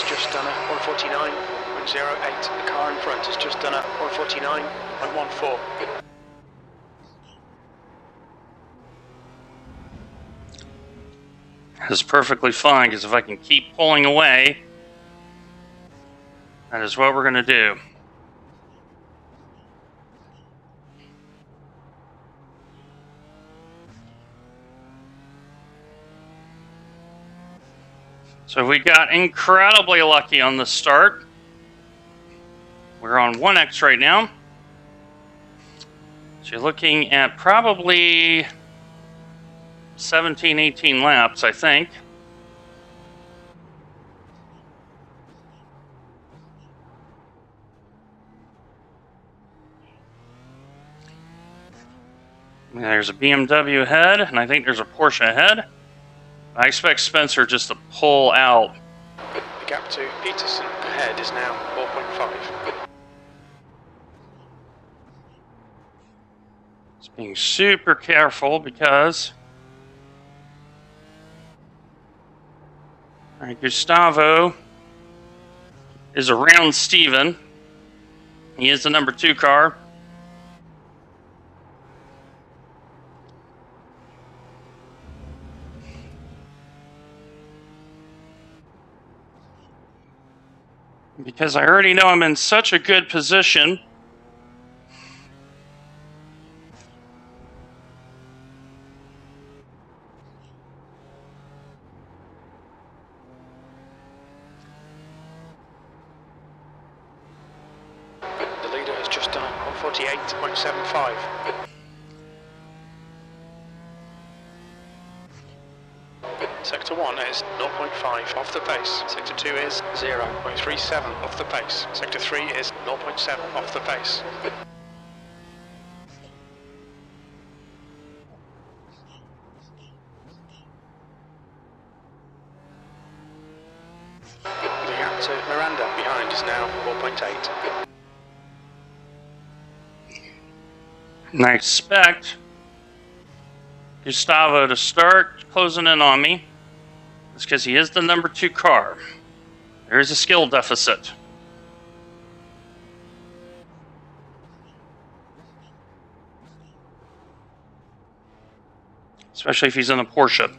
Just done a 149.08. The car in front has just done a 149.14. That's perfectly fine, because if I can keep pulling away, that is what we're going to do. So we got incredibly lucky on the start. We're on 1X right now. So you're looking at probably 17, 18 laps, I think. There's a BMW ahead, and I think there's a Porsche ahead. I expect Spencer just to pull out. The gap to Peterson ahead is now 4.5. Just being super careful because Gustavo is around Steven. He is the number 2 car. Because I already know I'm in such a good position. The leader has just done 148.75. Sector 1 is 0.5 off the pace. Sector 2 is 0.37 off the pace. Sector 3 is 0.7 off the pace. The gap to Miranda behind is now 4.8. And I expect Gustavo to start closing in on me. It's because he is the number 2 car. There is a skill deficit. Especially if he's in a Porsche.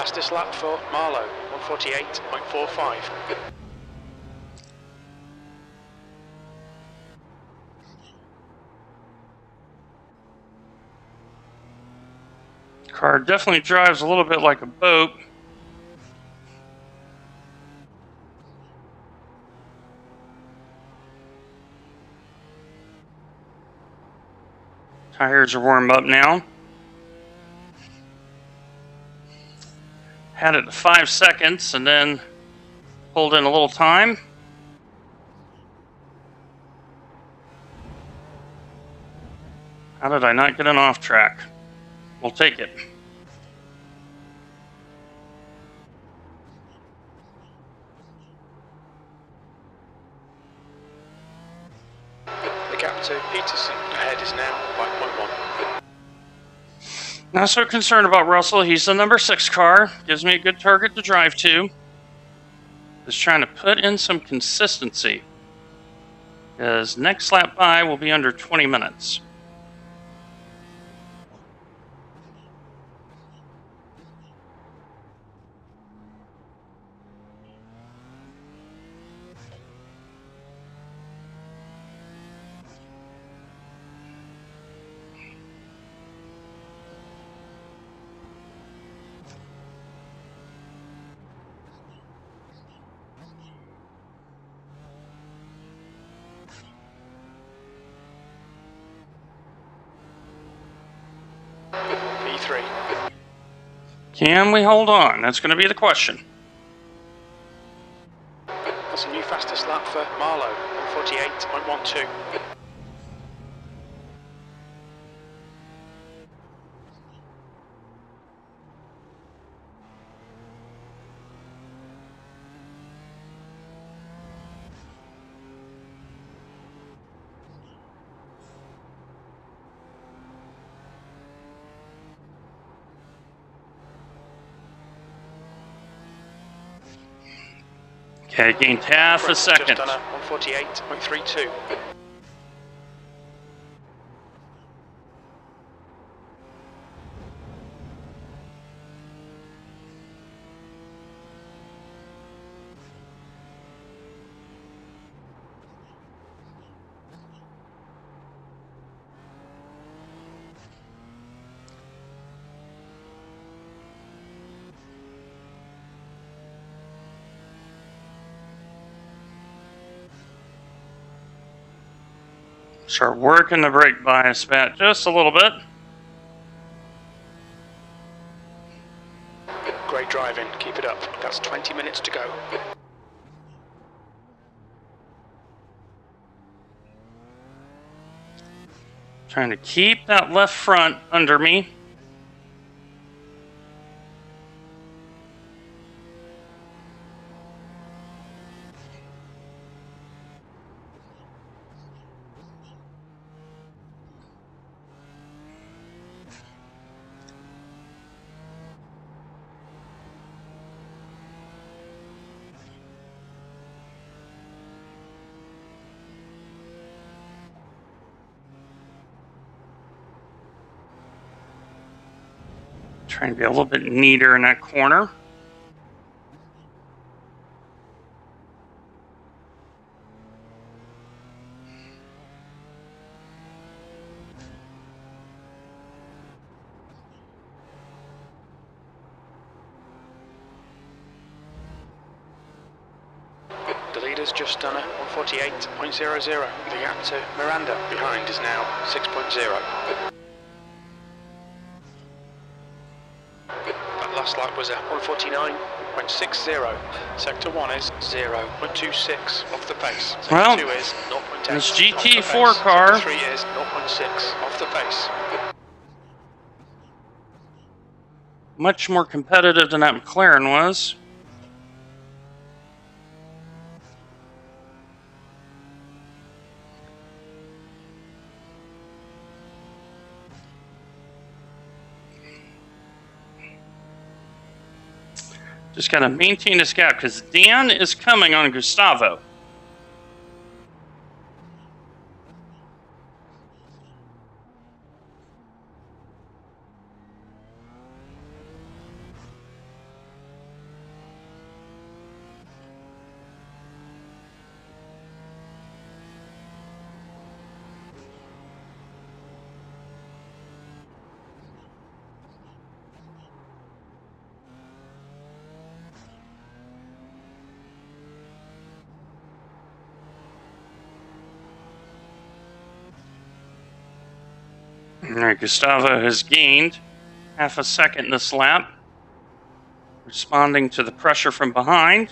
Fastest lap for Marlow, 148.45. Car definitely drives a little bit like a boat. Tires are warmed up now. Had it to 5 seconds and then pulled in a little time. How did I not get an off track? We'll take it. The gap to Peterson ahead is now 5.1. Not so concerned about Russell. He's the number 6 car. Gives me a good target to drive to. Just trying to put in some consistency. Because next lap by will be under 20 minutes. P3. Can we hold on? That's going to be the question. That's a new fastest lap for Marlow, 148.12. Okay, gained half a second. Just done a 148.32. Start working the brake bias back just a little bit. Great driving, keep it up. That's 20 minutes to go. Trying to keep that left front under me. Trying to be a little bit neater in that corner. The leader's just done a 148.00. The gap to Miranda behind is now 6.0. That last lap was a 149.60. Sector 1 is 0.26 off the pace. Sector Well, 2 is 0.8 this off the GT4 pace. car. Sector 3 is 0.6 off the pace. Much more competitive than that McLaren was. Just got to maintain this gap because Dan is coming on Gustavo. All right, Gustavo has gained half a second this lap, responding to the pressure from behind.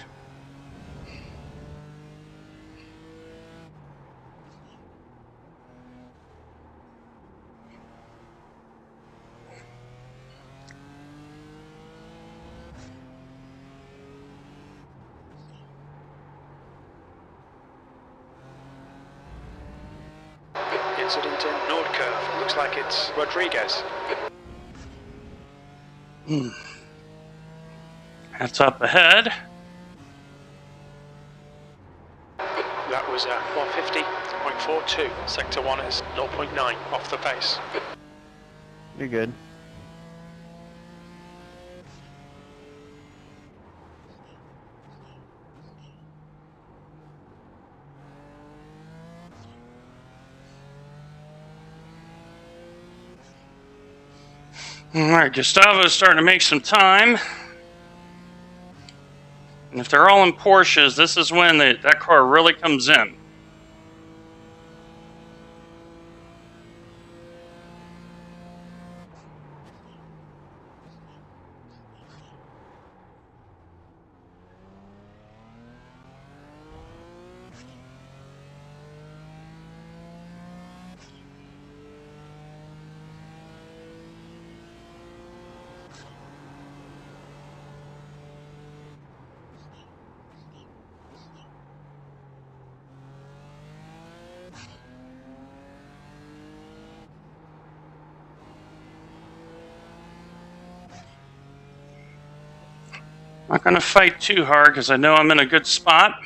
Incident in Nord curve. Looks like it's Rodriguez. That's up ahead. That was 150.42. Sector 1 is 0.9 off the pace. You're good. All right, Gustavo's starting to make some time. And if they're all in Porsches, this is when that car really comes in. Not going to fight too hard because I know I'm in a good spot.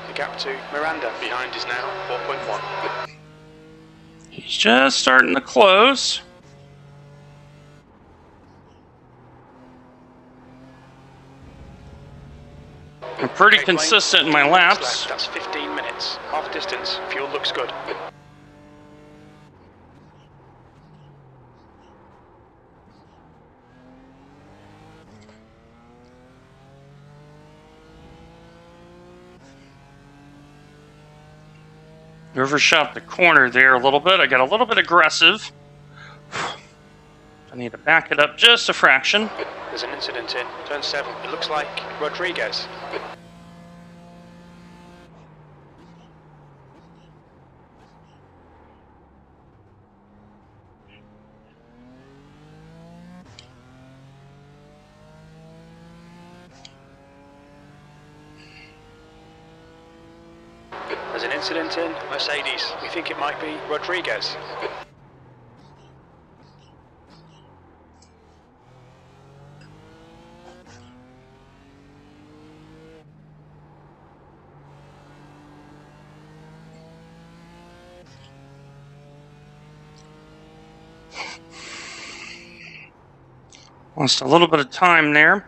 The gap to Miranda behind is now 4.1. He's just starting to close. I'm pretty consistent in my laps. That's 15 minutes. Half distance. Fuel looks good. Overshot the corner there a little bit. I got a little bit aggressive. I need to back it up just a fraction. There's an incident in turn 7. It looks like Rodriguez. There's an incident in Mercedes. We think it might be Rodriguez. Lost a little bit of time there.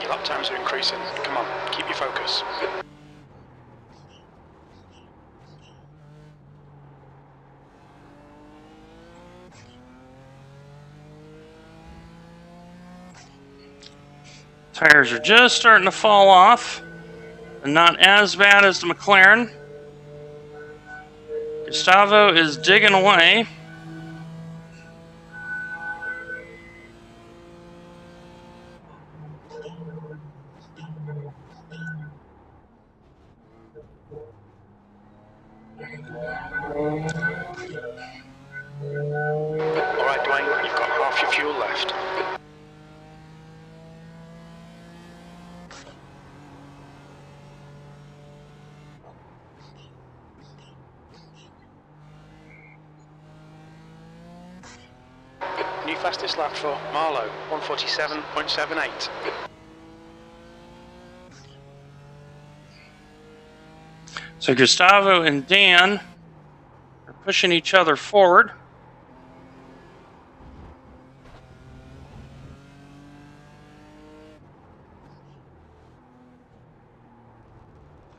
Your lap times are increasing. Come on, keep your focus. Tires are just starting to fall off, and not as bad as the McLaren. Gustavo is digging away. Alright, Dwayne, you've got half your fuel left. New fastest lap for Marlow, 1:47.78. So Gustavo and Dan are pushing each other forward.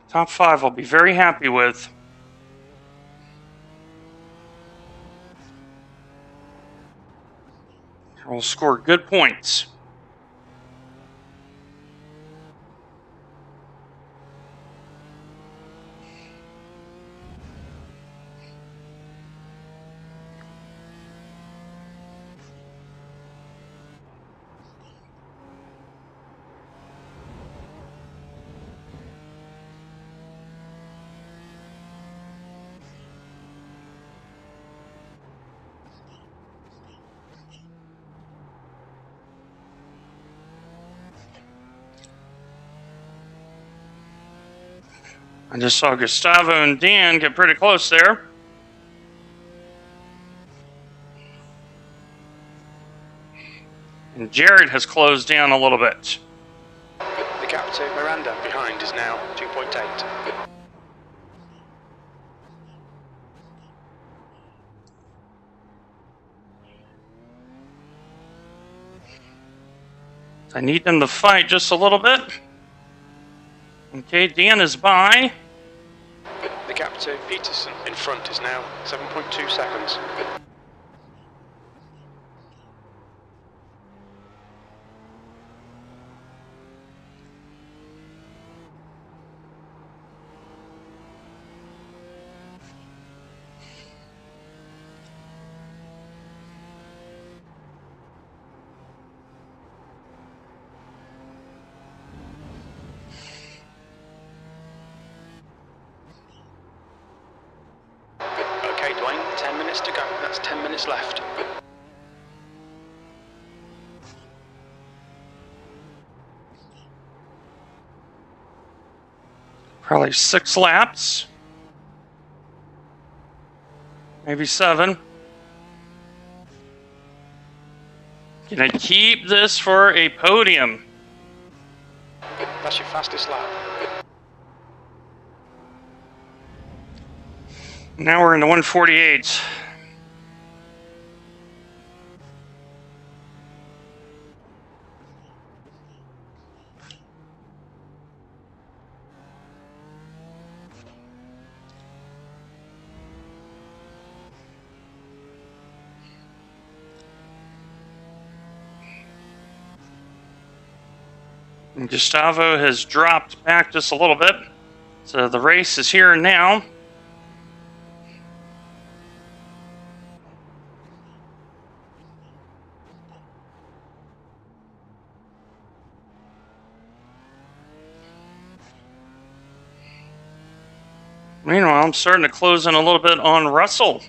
Top 5 I'll be very happy with. We'll score good points. I just saw Gustavo and Dan get pretty close there. And Jared has closed down a little bit. The gap to Miranda behind is now 2.8. I need them to fight just a little bit. Okay, Dan is by. The gap to Peterson in front is now 7.2 seconds. Okay, Dwayne, 10 minutes to go. That's 10 minutes left. Probably 6 laps. Maybe 7. Gonna keep this for a podium. That's your fastest lap. Now we're in the 148. And Gustavo has dropped back just a little bit. So the race is here and now. Meanwhile, I'm starting to close in a little bit on Russell.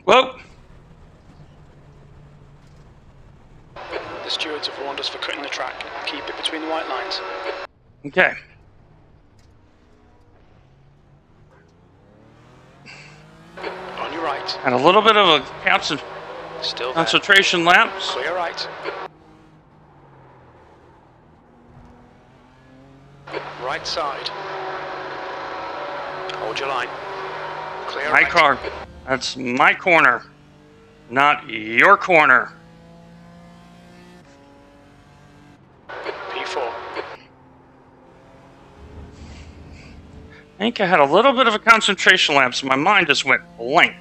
Whoa! The stewards have warned us for cutting the track. Keep it between the white lines. Okay. On your right. And a little bit of a Still there. concentration lapse. Clear right. Right side. Hold your line. Clear My right. car. That's my corner, not your corner. P4. think I had a little bit of a concentration lapse. My mind just went blank.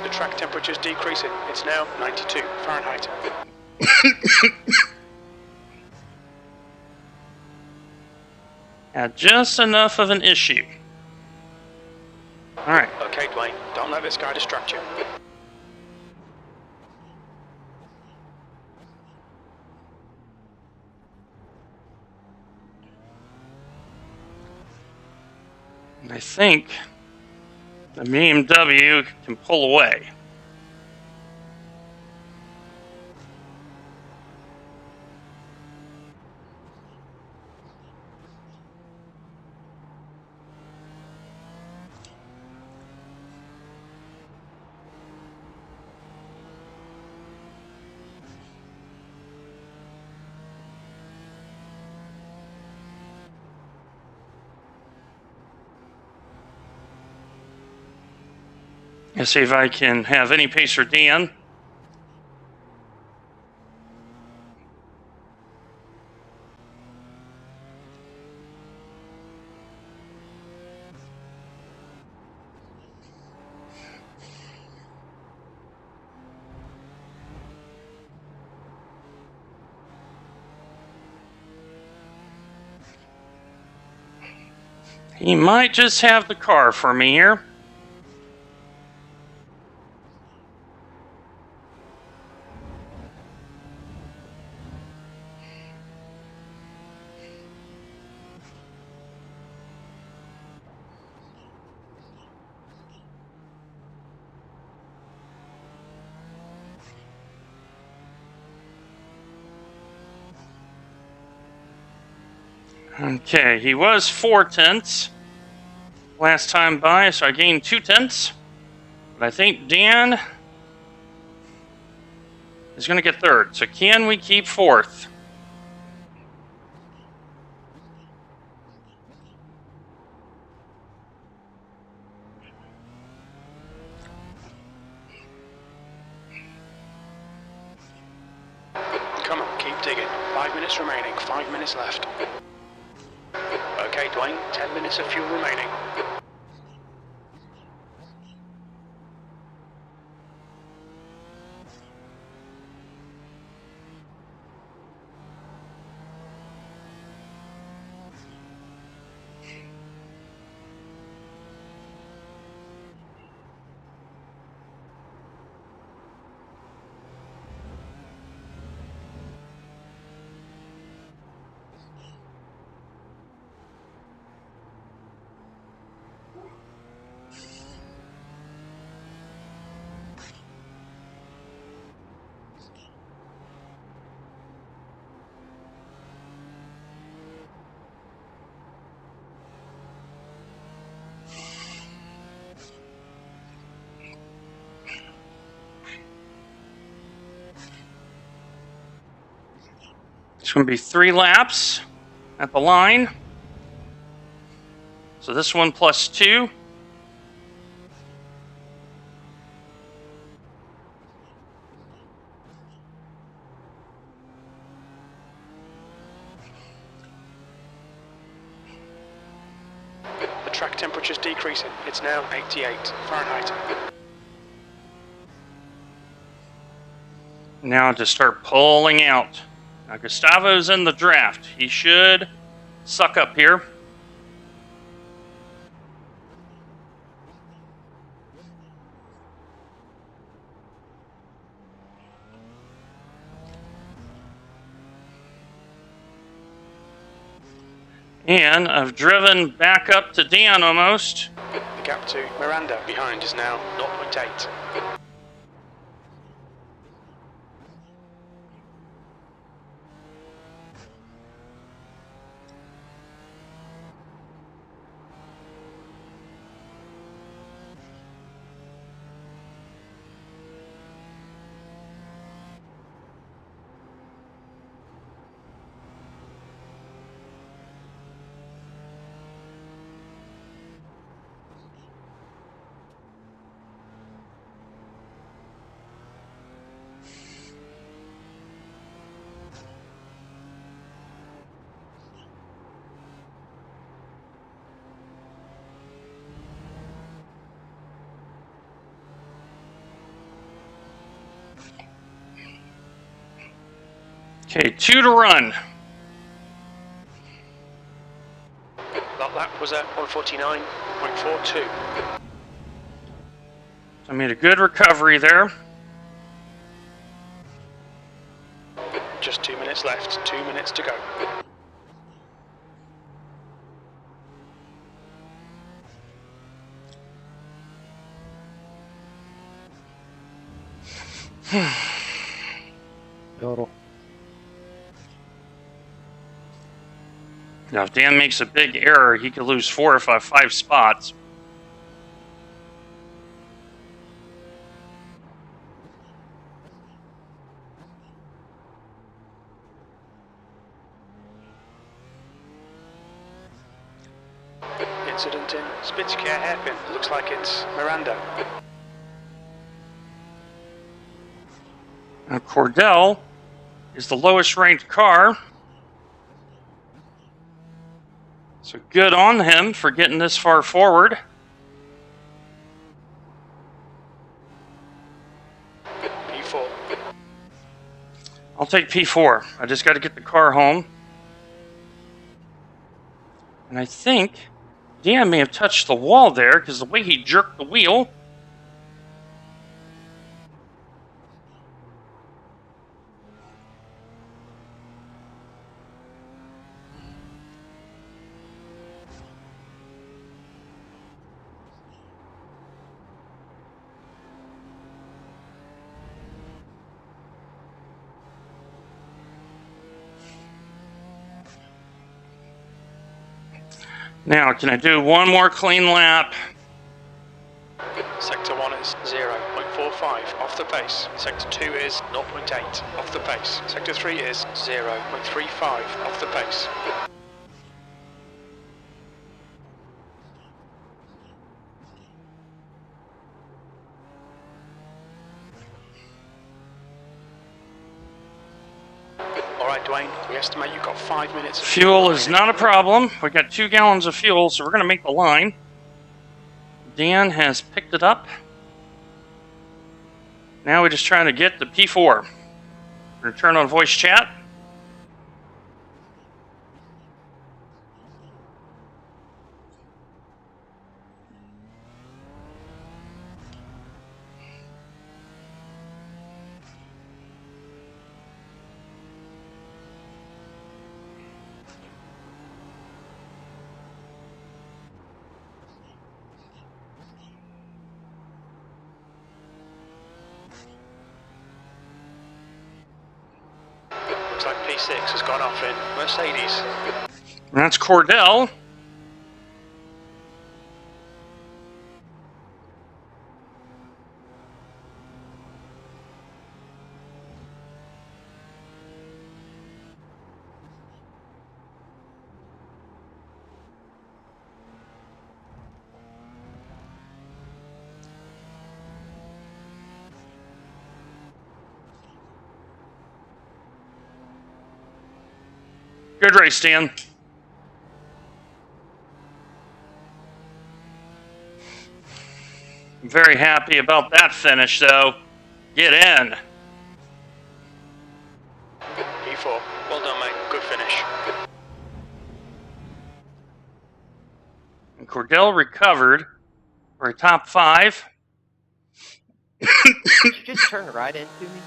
The track temperature is decreasing. It's now 92 Fahrenheit. Had just enough of an issue. All right. Okay, Dwayne, don't let this guy distract you. And I think the BMW can pull away. Let's see if I can have any pacer Dan. He might just have the car for me here. Okay, he was 4/10 last time by, so I gained 2/10. But I think Dan is going to get third. So can we keep fourth? Come on, keep digging. 5 minutes remaining, 5 minutes left. Okay, Dwayne, 10 minutes of fuel remaining. It's going to be 3 laps at the line. So this one plus 2. The track temperature is decreasing. It's now 88 Fahrenheit. Now to start pulling out. Now Gustavo's in the draft. He should suck up here. And I've driven back up to Dan almost. The gap to Miranda behind is now 0.8. Okay, 2 to run. That lap was at 149.42. I made a good recovery there. Just 2 minutes left, 2 minutes to go. Total. Now, if Dan makes a big error, he could lose 4 or 5 spots. Incident in Spitzker hairpin. Looks like it's Miranda. Now, Cordell is the lowest ranked car. So good on him for getting this far forward. P4. I'll take P4. I just got to get the car home. And I think Dan may have touched the wall there because the way he jerked the wheel. Now, can I do one more clean lap? Sector 1 is 0.45 off the pace. Sector 2 is 0.8 off the pace. Sector 3 is 0.35 off the pace. Alright, Dwayne, we estimate you've got 5 minutes of Fuel is not a problem. We got 2 gallons of fuel, so we're going to make the line. Dan has picked it up. Now we're just trying to get the P4. Return on voice chat. Looks like P6 has gone off in Mercedes. And that's Cordell. Good race, Dan. I'm very happy about that finish, though. Get in. P4. Well done, mate. Good finish. And Cordell recovered for a top 5. Did you just turn right into me?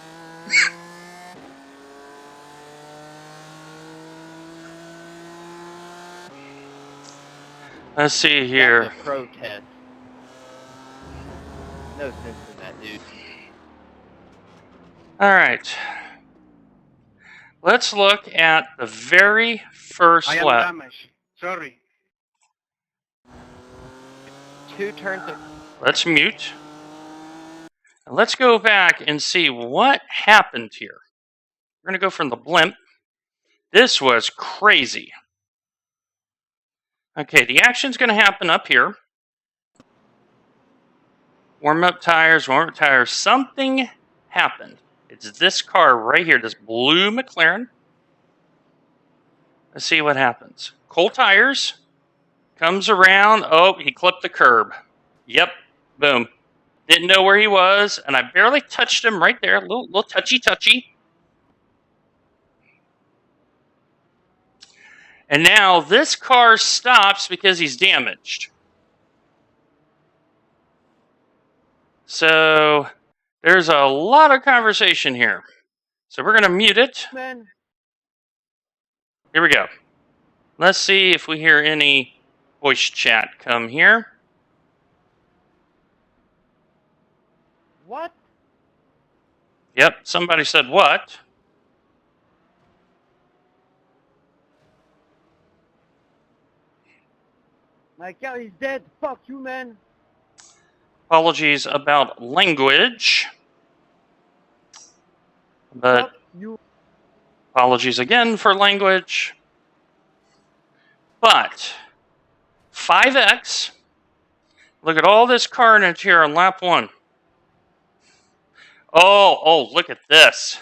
Let's see here. That's a protest. No sense in that, dude. All right. Let's look at the very first I am lap. damaged. Sorry. 2 turns of... Let's mute. And let's go back and see what happened here. We're going to go from the blimp. This was crazy. Okay, the action's going to happen up here. Warm up tires, Something happened. It's this car right here, this blue McLaren. Let's see what happens. Cold tires. Comes around. Oh, he clipped the curb. Yep. Boom. Didn't know where he was, and I barely touched him right there. A little touchy. And now this car stops because he's damaged. So there's a lot of conversation here. So we're going to mute it. Man. Here we go. Let's see if we hear any voice chat come here. What? Yep, somebody said what? My car is dead. Fuck you, man. Apologies about language. But Fuck you. apologies again for language. But 5X, look at all this carnage here on lap 1. Oh, look at this.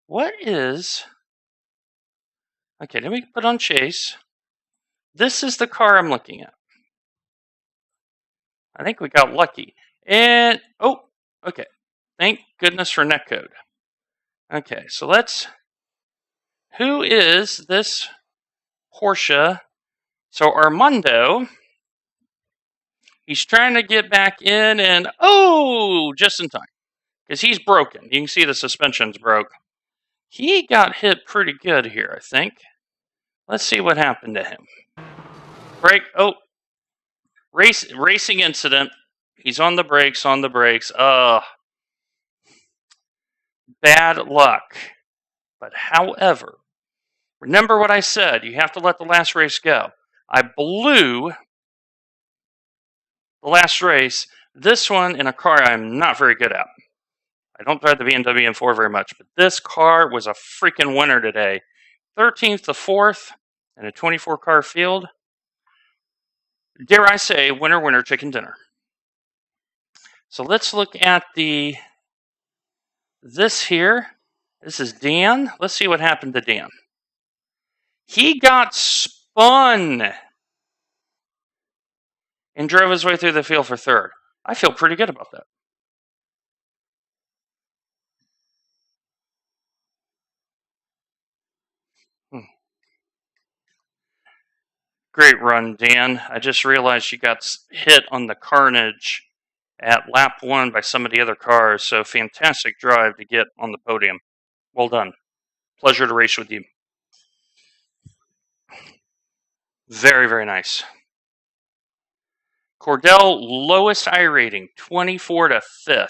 What is... Okay, let me put on chase. This is the car I'm looking at. I think we got lucky. And, oh, okay. Thank goodness for netcode. Okay, so let's... Who is this Porsche? So Armando, he's trying to get back in and, oh, just in time. Because he's broken. You can see the suspension's broke. He got hit pretty good here, I think. Let's see what happened to him. Brake, oh. Racing incident. He's on the brakes, Bad luck. But however, remember what I said. You have to let the last race go. I blew the last race. This one in a car I'm not very good at. I don't drive the BMW M4 very much, but this car was a freaking winner today. 13th to 4th in a 24-car field. Dare I say, winner, winner, chicken dinner. So let's look at this here. This is Dan. Let's see what happened to Dan. He got spun and drove his way through the field for 3rd. I feel pretty good about that. Great run, Dan. I just realized you got hit on the carnage at lap 1 by some of the other cars, so fantastic drive to get on the podium. Well done. Pleasure to race with you. Very, very nice. Cordell, lowest I rating, 24 to 5th.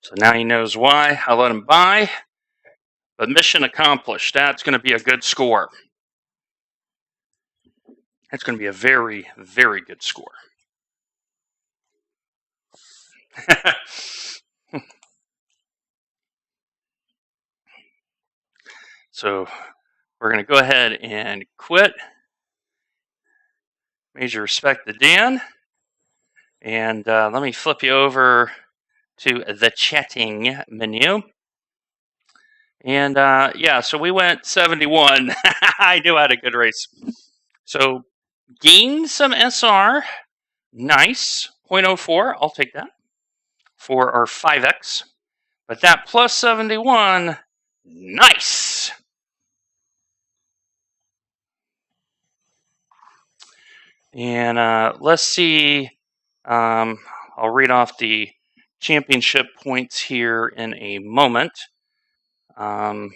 So now he knows why I let him by. But mission accomplished. That's going to be a good score. That's going to be a very, very good score. So we're going to go ahead and quit. Major respect to Dan. And let me flip you over to the chatting menu. And yeah, so we went 71. I knew I had a good race. So gained some SR. Nice. 0.04. I'll take that for our 5X. But that plus 71, nice. And let's see. I'll read off the championship points here in a moment. I'm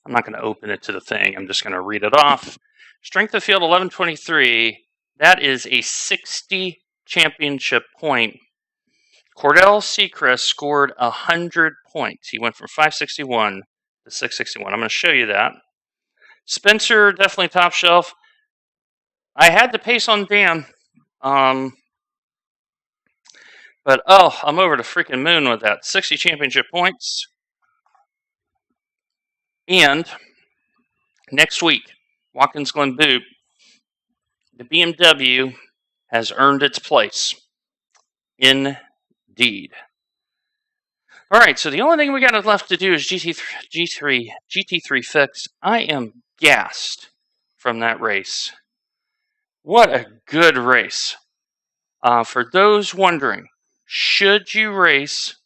not going to open it to the thing. I'm just going to read it off. Strength of field 1123. That is a 60 championship point. Cordell Seacrest scored 100 points. He went from 561 to 661. I'm going to show you that. Spencer, definitely top shelf. I had to pace on Dan. But, oh, I'm over the freaking moon with that. 60 championship points. And next week, Watkins Glen Boot, the BMW has earned its place. Indeed. All right, so the only thing we got left to do is GT3 fix. I am gassed from that race. What a good race. For those wondering, should you race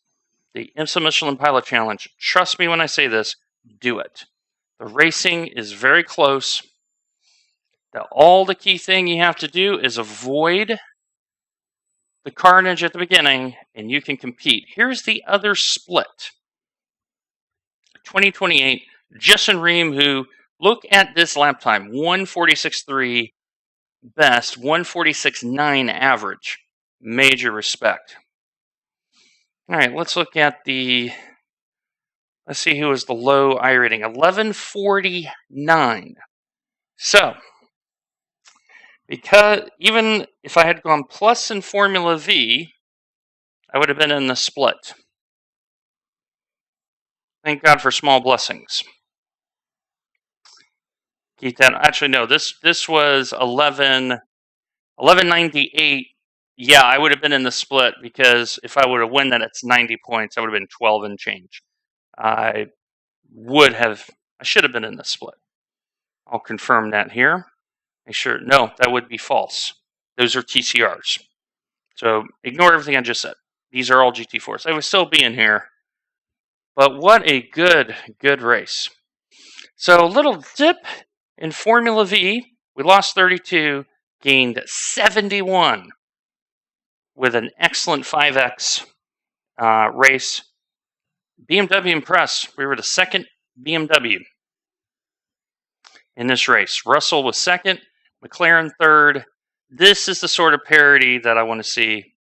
the IMSA Michelin Pilot Challenge? Trust me when I say this, do it. The racing is very close. All the key thing you have to do is avoid the carnage at the beginning, and you can compete. Here's the other split. 2028, Justin Ream, who, look at this lap time, 146.3 best, 146.9 average. Major respect. All right, let's look at let's see who was the low I rating, 1149. So, because even if I had gone plus in Formula V, I would have been in the split. Thank God for small blessings. Keep that. Actually, no. This was 1198. Yeah, I would have been in the split because if I would have won that, it's 90 points. I would have been 12 and change. I should have been in the split. I'll confirm that here. Make sure. No, that would be false. Those are TCRs. So ignore everything I just said. These are all GT4s. I would still be in here. But what a good race. So a little dip in Formula V. We lost 32, gained 71 with an excellent 5X race. BMW impressed. We were the second BMW in this race. Russell was second, McLaren third. This is the sort of parity that I want to see.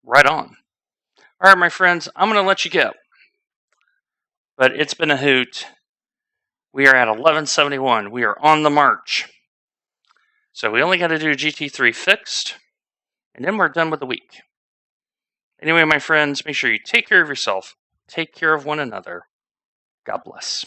Right on. All right, my friends, I'm going to let you go. But it's been a hoot. We are at 1171. We are on the march. So we only got to do GT3 fixed, and then we're done with the week. Anyway, my friends, make sure you take care of yourself. Take care of one another. God bless.